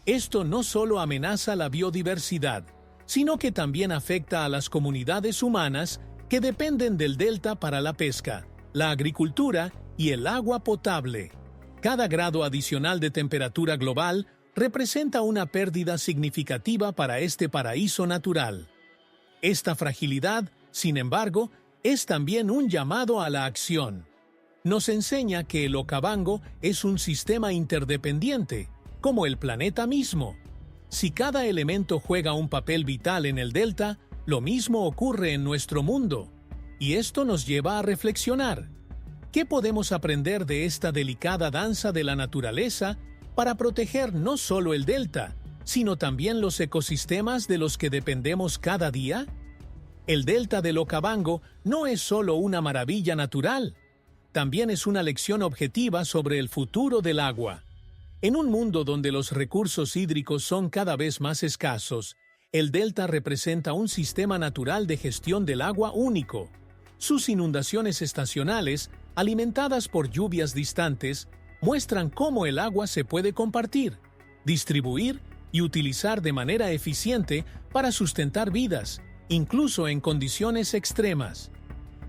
A: Esto no solo amenaza la biodiversidad, sino que también afecta a las comunidades humanas que dependen del delta para la pesca, la agricultura y el agua potable. Cada grado adicional de temperatura global representa una pérdida significativa para este paraíso natural. Esta fragilidad, sin embargo, es también un llamado a la acción. Nos enseña que el Okavango es un sistema interdependiente, como el planeta mismo. Si cada elemento juega un papel vital en el delta, lo mismo ocurre en nuestro mundo. Y esto nos lleva a reflexionar. ¿Qué podemos aprender de esta delicada danza de la naturaleza para proteger no solo el delta, sino también los ecosistemas de los que dependemos cada día? El delta del Okavango no es solo una maravilla natural, también es una lección objetiva sobre el futuro del agua. En un mundo donde los recursos hídricos son cada vez más escasos, el delta representa un sistema natural de gestión del agua único. Sus inundaciones estacionales, alimentadas por lluvias distantes, muestran cómo el agua se puede compartir, distribuir y utilizar de manera eficiente para sustentar vidas, incluso en condiciones extremas.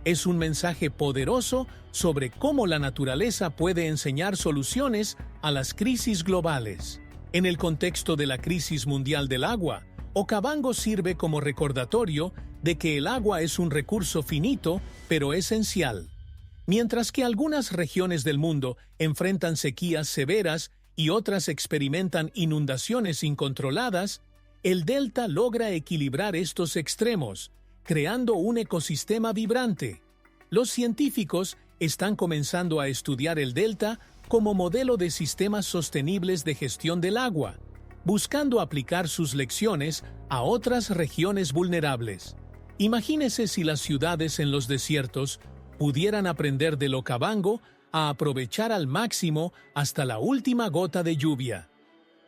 A: Es un mensaje poderoso sobre cómo la naturaleza puede enseñar soluciones a las crisis globales. En el contexto de la crisis mundial del agua, Okavango sirve como recordatorio de que el agua es un recurso finito, pero esencial. Mientras que algunas regiones del mundo enfrentan sequías severas y otras experimentan inundaciones incontroladas, el delta logra equilibrar estos extremos, creando un ecosistema vibrante. Los científicos están comenzando a estudiar el delta como modelo de sistemas sostenibles de gestión del agua, buscando aplicar sus lecciones a otras regiones vulnerables. Imagínese si las ciudades en los desiertos pudieran aprender del Okavango a aprovechar al máximo hasta la última gota de lluvia.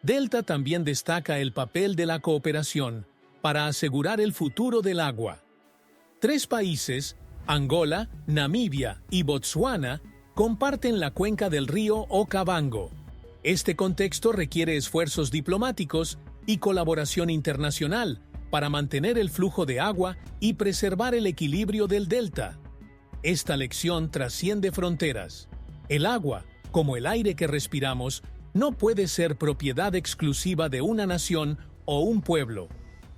A: Delta también destaca el papel de la cooperación para asegurar el futuro del agua. 3 países, Angola, Namibia y Botsuana, comparten la cuenca del río Okavango. Este contexto requiere esfuerzos diplomáticos y colaboración internacional para mantener el flujo de agua y preservar el equilibrio del delta. Esta lección trasciende fronteras. El agua, como el aire que respiramos, no puede ser propiedad exclusiva de una nación o un pueblo.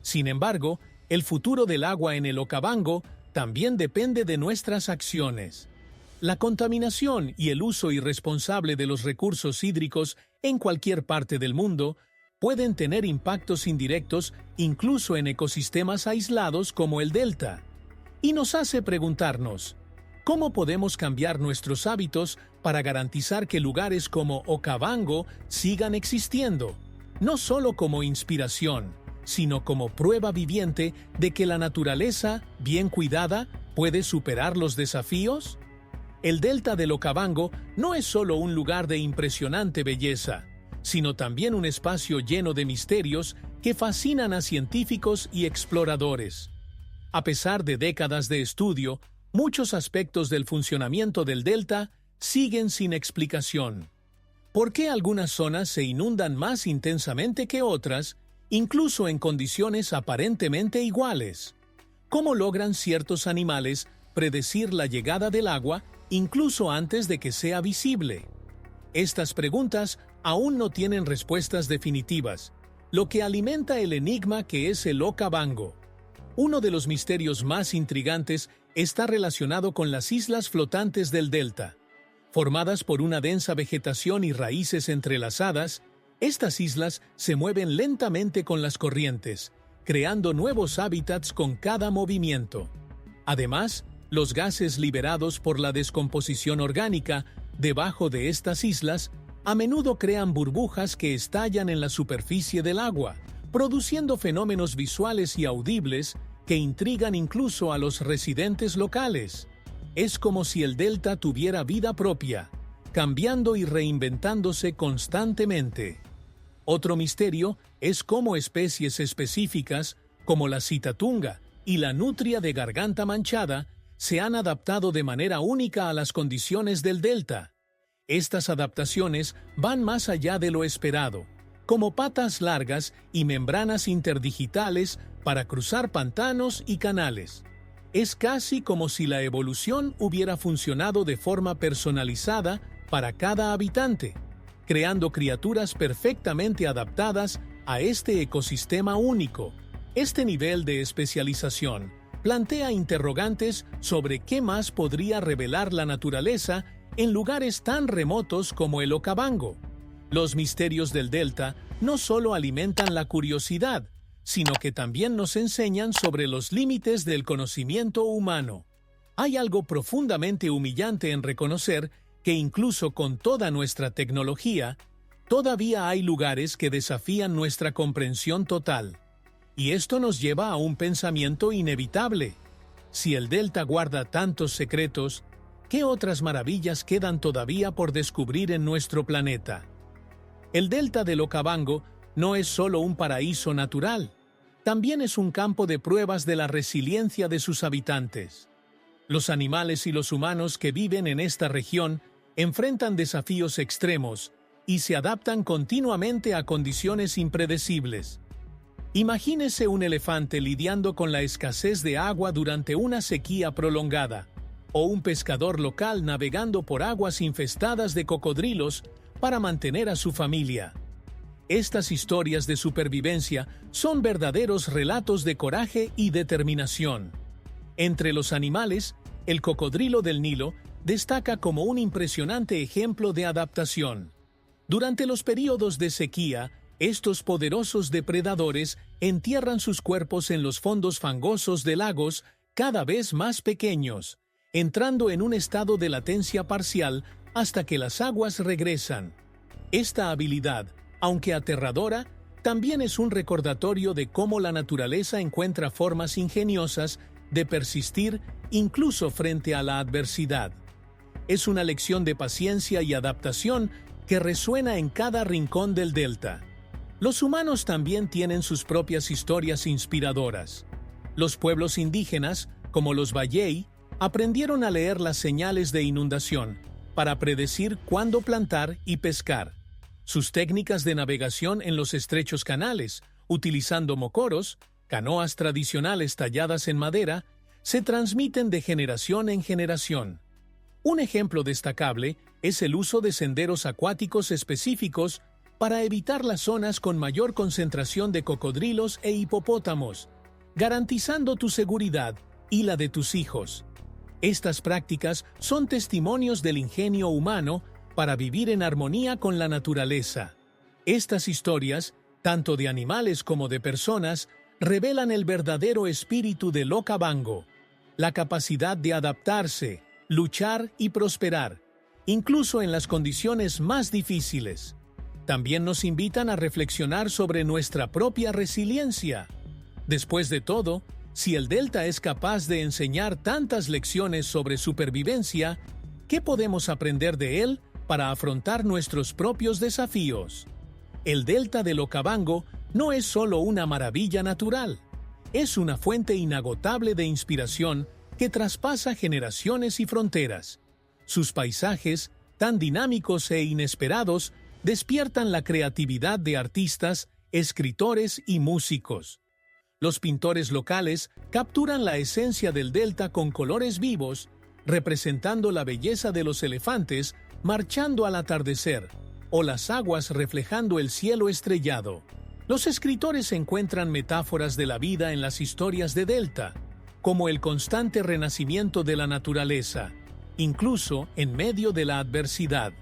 A: Sin embargo, el futuro del agua en el Okavango también depende de nuestras acciones. La contaminación y el uso irresponsable de los recursos hídricos en cualquier parte del mundo pueden tener impactos indirectos incluso en ecosistemas aislados como el delta. Y nos hace preguntarnos, ¿cómo podemos cambiar nuestros hábitos para garantizar que lugares como Okavango sigan existiendo, no solo como inspiración, sino como prueba viviente de que la naturaleza, bien cuidada, puede superar los desafíos? El delta del Okavango no es solo un lugar de impresionante belleza, sino también un espacio lleno de misterios que fascinan a científicos y exploradores. A pesar de décadas de estudio, muchos aspectos del funcionamiento del delta siguen sin explicación. ¿Por qué algunas zonas se inundan más intensamente que otras, incluso en condiciones aparentemente iguales? ¿Cómo logran ciertos animales predecir la llegada del agua incluso antes de que sea visible? Estas preguntas aún no tienen respuestas definitivas, lo que alimenta el enigma que es el Okavango. Uno de los misterios más intrigantes está relacionado con las islas flotantes del delta. Formadas por una densa vegetación y raíces entrelazadas, estas islas se mueven lentamente con las corrientes, creando nuevos hábitats con cada movimiento. Además, los gases liberados por la descomposición orgánica debajo de estas islas, a menudo crean burbujas que estallan en la superficie del agua, produciendo fenómenos visuales y audibles que intrigan incluso a los residentes locales. Es como si el delta tuviera vida propia, cambiando y reinventándose constantemente. Otro misterio es cómo especies específicas, como la citatunga y la nutria de garganta manchada, se han adaptado de manera única a las condiciones del delta. Estas adaptaciones van más allá de lo esperado, como patas largas y membranas interdigitales para cruzar pantanos y canales. Es casi como si la evolución hubiera funcionado de forma personalizada para cada habitante, creando criaturas perfectamente adaptadas a este ecosistema único. Este nivel de especialización plantea interrogantes sobre qué más podría revelar la naturaleza en lugares tan remotos como el Okavango. Los misterios del delta no solo alimentan la curiosidad, sino que también nos enseñan sobre los límites del conocimiento humano. Hay algo profundamente humillante en reconocer que incluso con toda nuestra tecnología, todavía hay lugares que desafían nuestra comprensión total. Y esto nos lleva a un pensamiento inevitable. Si el delta guarda tantos secretos, ¿qué otras maravillas quedan todavía por descubrir en nuestro planeta? El delta del Okavango no es solo un paraíso natural, también es un campo de pruebas de la resiliencia de sus habitantes. Los animales y los humanos que viven en esta región enfrentan desafíos extremos y se adaptan continuamente a condiciones impredecibles. Imagínese un elefante lidiando con la escasez de agua durante una sequía prolongada, o un pescador local navegando por aguas infestadas de cocodrilos para mantener a su familia. Estas historias de supervivencia son verdaderos relatos de coraje y determinación. Entre los animales, el cocodrilo del Nilo destaca como un impresionante ejemplo de adaptación. Durante los períodos de sequía, estos poderosos depredadores entierran sus cuerpos en los fondos fangosos de lagos cada vez más pequeños, entrando en un estado de latencia parcial hasta que las aguas regresan. Esta habilidad, aunque aterradora, también es un recordatorio de cómo la naturaleza encuentra formas ingeniosas de persistir incluso frente a la adversidad. Es una lección de paciencia y adaptación que resuena en cada rincón del delta. Los humanos también tienen sus propias historias inspiradoras. Los pueblos indígenas, como los Bayei, aprendieron a leer las señales de inundación para predecir cuándo plantar y pescar. Sus técnicas de navegación en los estrechos canales, utilizando mocoros, canoas tradicionales talladas en madera, se transmiten de generación en generación. Un ejemplo destacable es el uso de senderos acuáticos específicos para evitar las zonas con mayor concentración de cocodrilos e hipopótamos, garantizando tu seguridad y la de tus hijos. Estas prácticas son testimonios del ingenio humano para vivir en armonía con la naturaleza. Estas historias, tanto de animales como de personas, revelan el verdadero espíritu del Okavango, la capacidad de adaptarse, luchar y prosperar, incluso en las condiciones más difíciles. También nos invitan a reflexionar sobre nuestra propia resiliencia. Después de todo, si el delta es capaz de enseñar tantas lecciones sobre supervivencia, ¿qué podemos aprender de él para afrontar nuestros propios desafíos? El delta del Okavango no es solo una maravilla natural, es una fuente inagotable de inspiración que traspasa generaciones y fronteras. Sus paisajes, tan dinámicos e inesperados, despiertan la creatividad de artistas, escritores y músicos. Los pintores locales capturan la esencia del delta con colores vivos, representando la belleza de los elefantes marchando al atardecer, o las aguas reflejando el cielo estrellado. Los escritores encuentran metáforas de la vida en las historias de delta, como el constante renacimiento de la naturaleza, incluso en medio de la adversidad.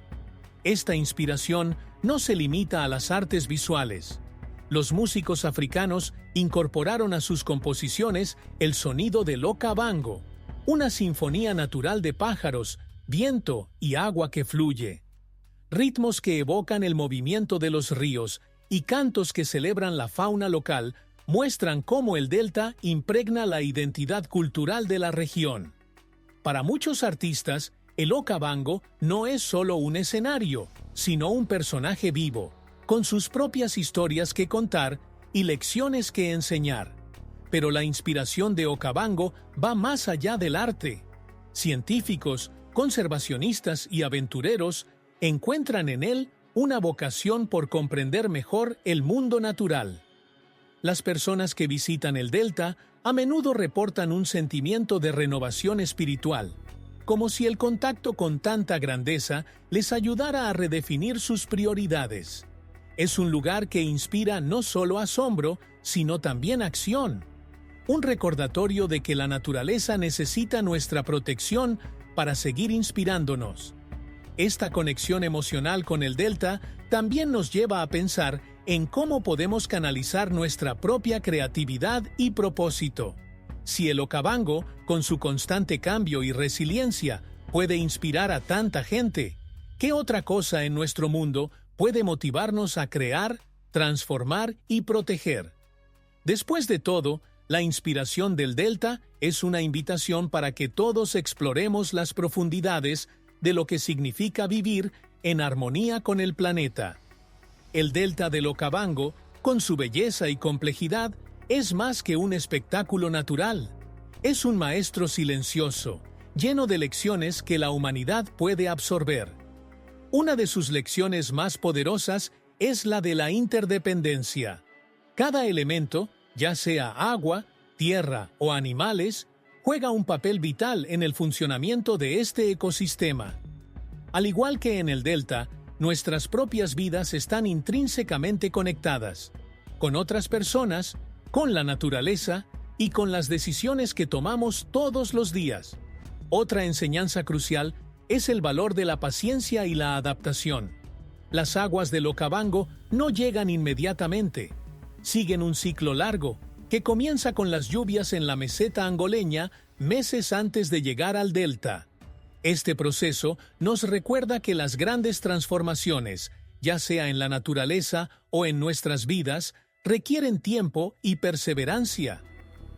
A: Esta inspiración no se limita a las artes visuales. Los músicos africanos incorporaron a sus composiciones el sonido del Okavango, una sinfonía natural de pájaros, viento y agua que fluye. Ritmos que evocan el movimiento de los ríos y cantos que celebran la fauna local muestran cómo el delta impregna la identidad cultural de la región. Para muchos artistas, el Okavango no es solo un escenario, sino un personaje vivo, con sus propias historias que contar y lecciones que enseñar. Pero la inspiración de Okavango va más allá del arte. Científicos, conservacionistas y aventureros encuentran en él una vocación por comprender mejor el mundo natural. Las personas que visitan el delta a menudo reportan un sentimiento de renovación espiritual, como si el contacto con tanta grandeza les ayudara a redefinir sus prioridades. Es un lugar que inspira no solo asombro, sino también acción. Un recordatorio de que la naturaleza necesita nuestra protección para seguir inspirándonos. Esta conexión emocional con el delta también nos lleva a pensar en cómo podemos canalizar nuestra propia creatividad y propósito. Si el Okavango, con su constante cambio y resiliencia, puede inspirar a tanta gente, ¿qué otra cosa en nuestro mundo puede motivarnos a crear, transformar y proteger? Después de todo, la inspiración del delta es una invitación para que todos exploremos las profundidades de lo que significa vivir en armonía con el planeta. El delta del Okavango, con su belleza y complejidad, es más que un espectáculo natural. Es un maestro silencioso, lleno de lecciones que la humanidad puede absorber. Una de sus lecciones más poderosas es la de la interdependencia. Cada elemento, ya sea agua, tierra o animales, juega un papel vital en el funcionamiento de este ecosistema. Al igual que en el delta, nuestras propias vidas están intrínsecamente conectadas, con otras personas, con la naturaleza y con las decisiones que tomamos todos los días. Otra enseñanza crucial es el valor de la paciencia y la adaptación. Las aguas del Okavango no llegan inmediatamente. Siguen un ciclo largo, que comienza con las lluvias en la meseta angoleña meses antes de llegar al delta. Este proceso nos recuerda que las grandes transformaciones, ya sea en la naturaleza o en nuestras vidas, requieren tiempo y perseverancia.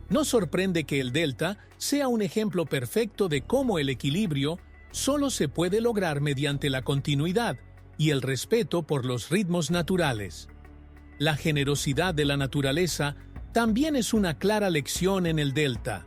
A: Nos sorprende que el delta sea un ejemplo perfecto de cómo el equilibrio solo se puede lograr mediante la continuidad y el respeto por los ritmos naturales. La generosidad de la naturaleza también es una clara lección en el delta.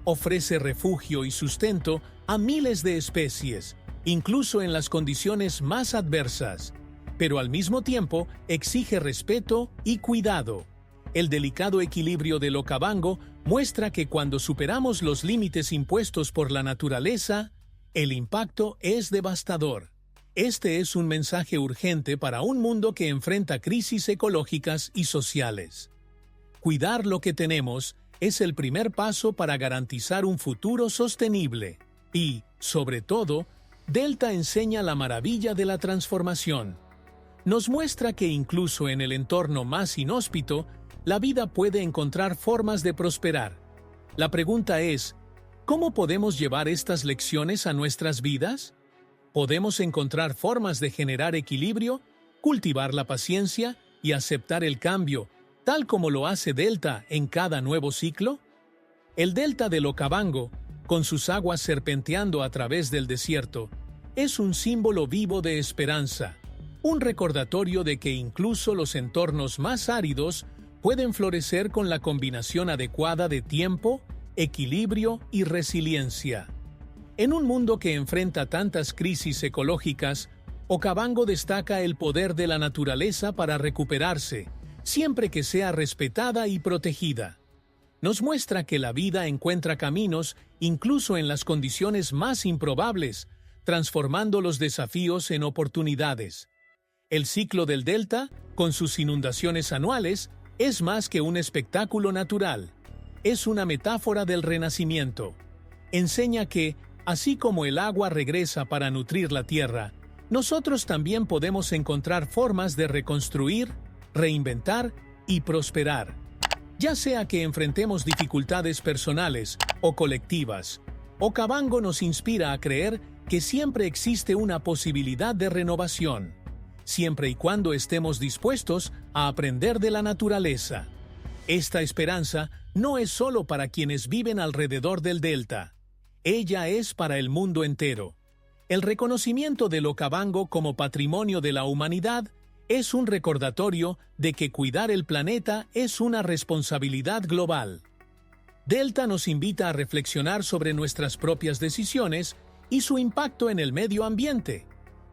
A: Ofrece refugio y sustento a miles de especies, incluso en las condiciones más adversas, pero al mismo tiempo exige respeto y cuidado. El delicado equilibrio del Okavango muestra que cuando superamos los límites impuestos por la naturaleza, el impacto es devastador. Este es un mensaje urgente para un mundo que enfrenta crisis ecológicas y sociales. Cuidar lo que tenemos es el primer paso para garantizar un futuro sostenible. Y, sobre todo, Delta enseña la maravilla de la transformación. Nos muestra que incluso en el entorno más inhóspito, la vida puede encontrar formas de prosperar. La pregunta es, ¿cómo podemos llevar estas lecciones a nuestras vidas? ¿Podemos encontrar formas de generar equilibrio, cultivar la paciencia y aceptar el cambio, tal como lo hace Delta en cada nuevo ciclo? El delta del Okavango, con sus aguas serpenteando a través del desierto, es un símbolo vivo de esperanza, un recordatorio de que incluso los entornos más áridos pueden florecer con la combinación adecuada de tiempo, equilibrio y resiliencia. En un mundo que enfrenta tantas crisis ecológicas, Okavango destaca el poder de la naturaleza para recuperarse, siempre que sea respetada y protegida. Nos muestra que la vida encuentra caminos incluso en las condiciones más improbables, transformando los desafíos en oportunidades. El ciclo del delta, con sus inundaciones anuales, es más que un espectáculo natural. Es una metáfora del renacimiento. Enseña que, así como el agua regresa para nutrir la tierra, nosotros también podemos encontrar formas de reconstruir, reinventar y prosperar. Ya sea que enfrentemos dificultades personales o colectivas, Okavango nos inspira a creer que siempre existe una posibilidad de renovación, siempre y cuando estemos dispuestos a aprender de la naturaleza. Esta esperanza no es solo para quienes viven alrededor del delta. Ella es para el mundo entero. El reconocimiento del Okavango como patrimonio de la humanidad es un recordatorio de que cuidar el planeta es una responsabilidad global. Delta nos invita a reflexionar sobre nuestras propias decisiones y su impacto en el medio ambiente.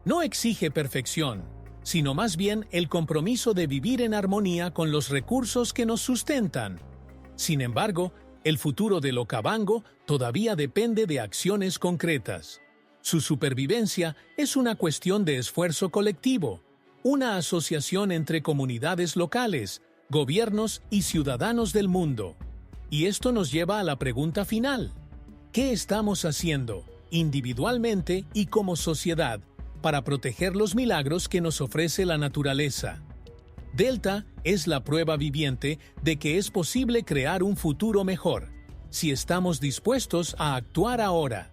A: No exige perfección, sino más bien el compromiso de vivir en armonía con los recursos que nos sustentan. Sin embargo, el futuro del Okavango todavía depende de acciones concretas. Su supervivencia es una cuestión de esfuerzo colectivo, una asociación entre comunidades locales, gobiernos y ciudadanos del mundo. Y esto nos lleva a la pregunta final: ¿qué estamos haciendo, individualmente y como sociedad, para proteger los milagros que nos ofrece la naturaleza? Delta es la prueba viviente de que es posible crear un futuro mejor, si estamos dispuestos a actuar ahora.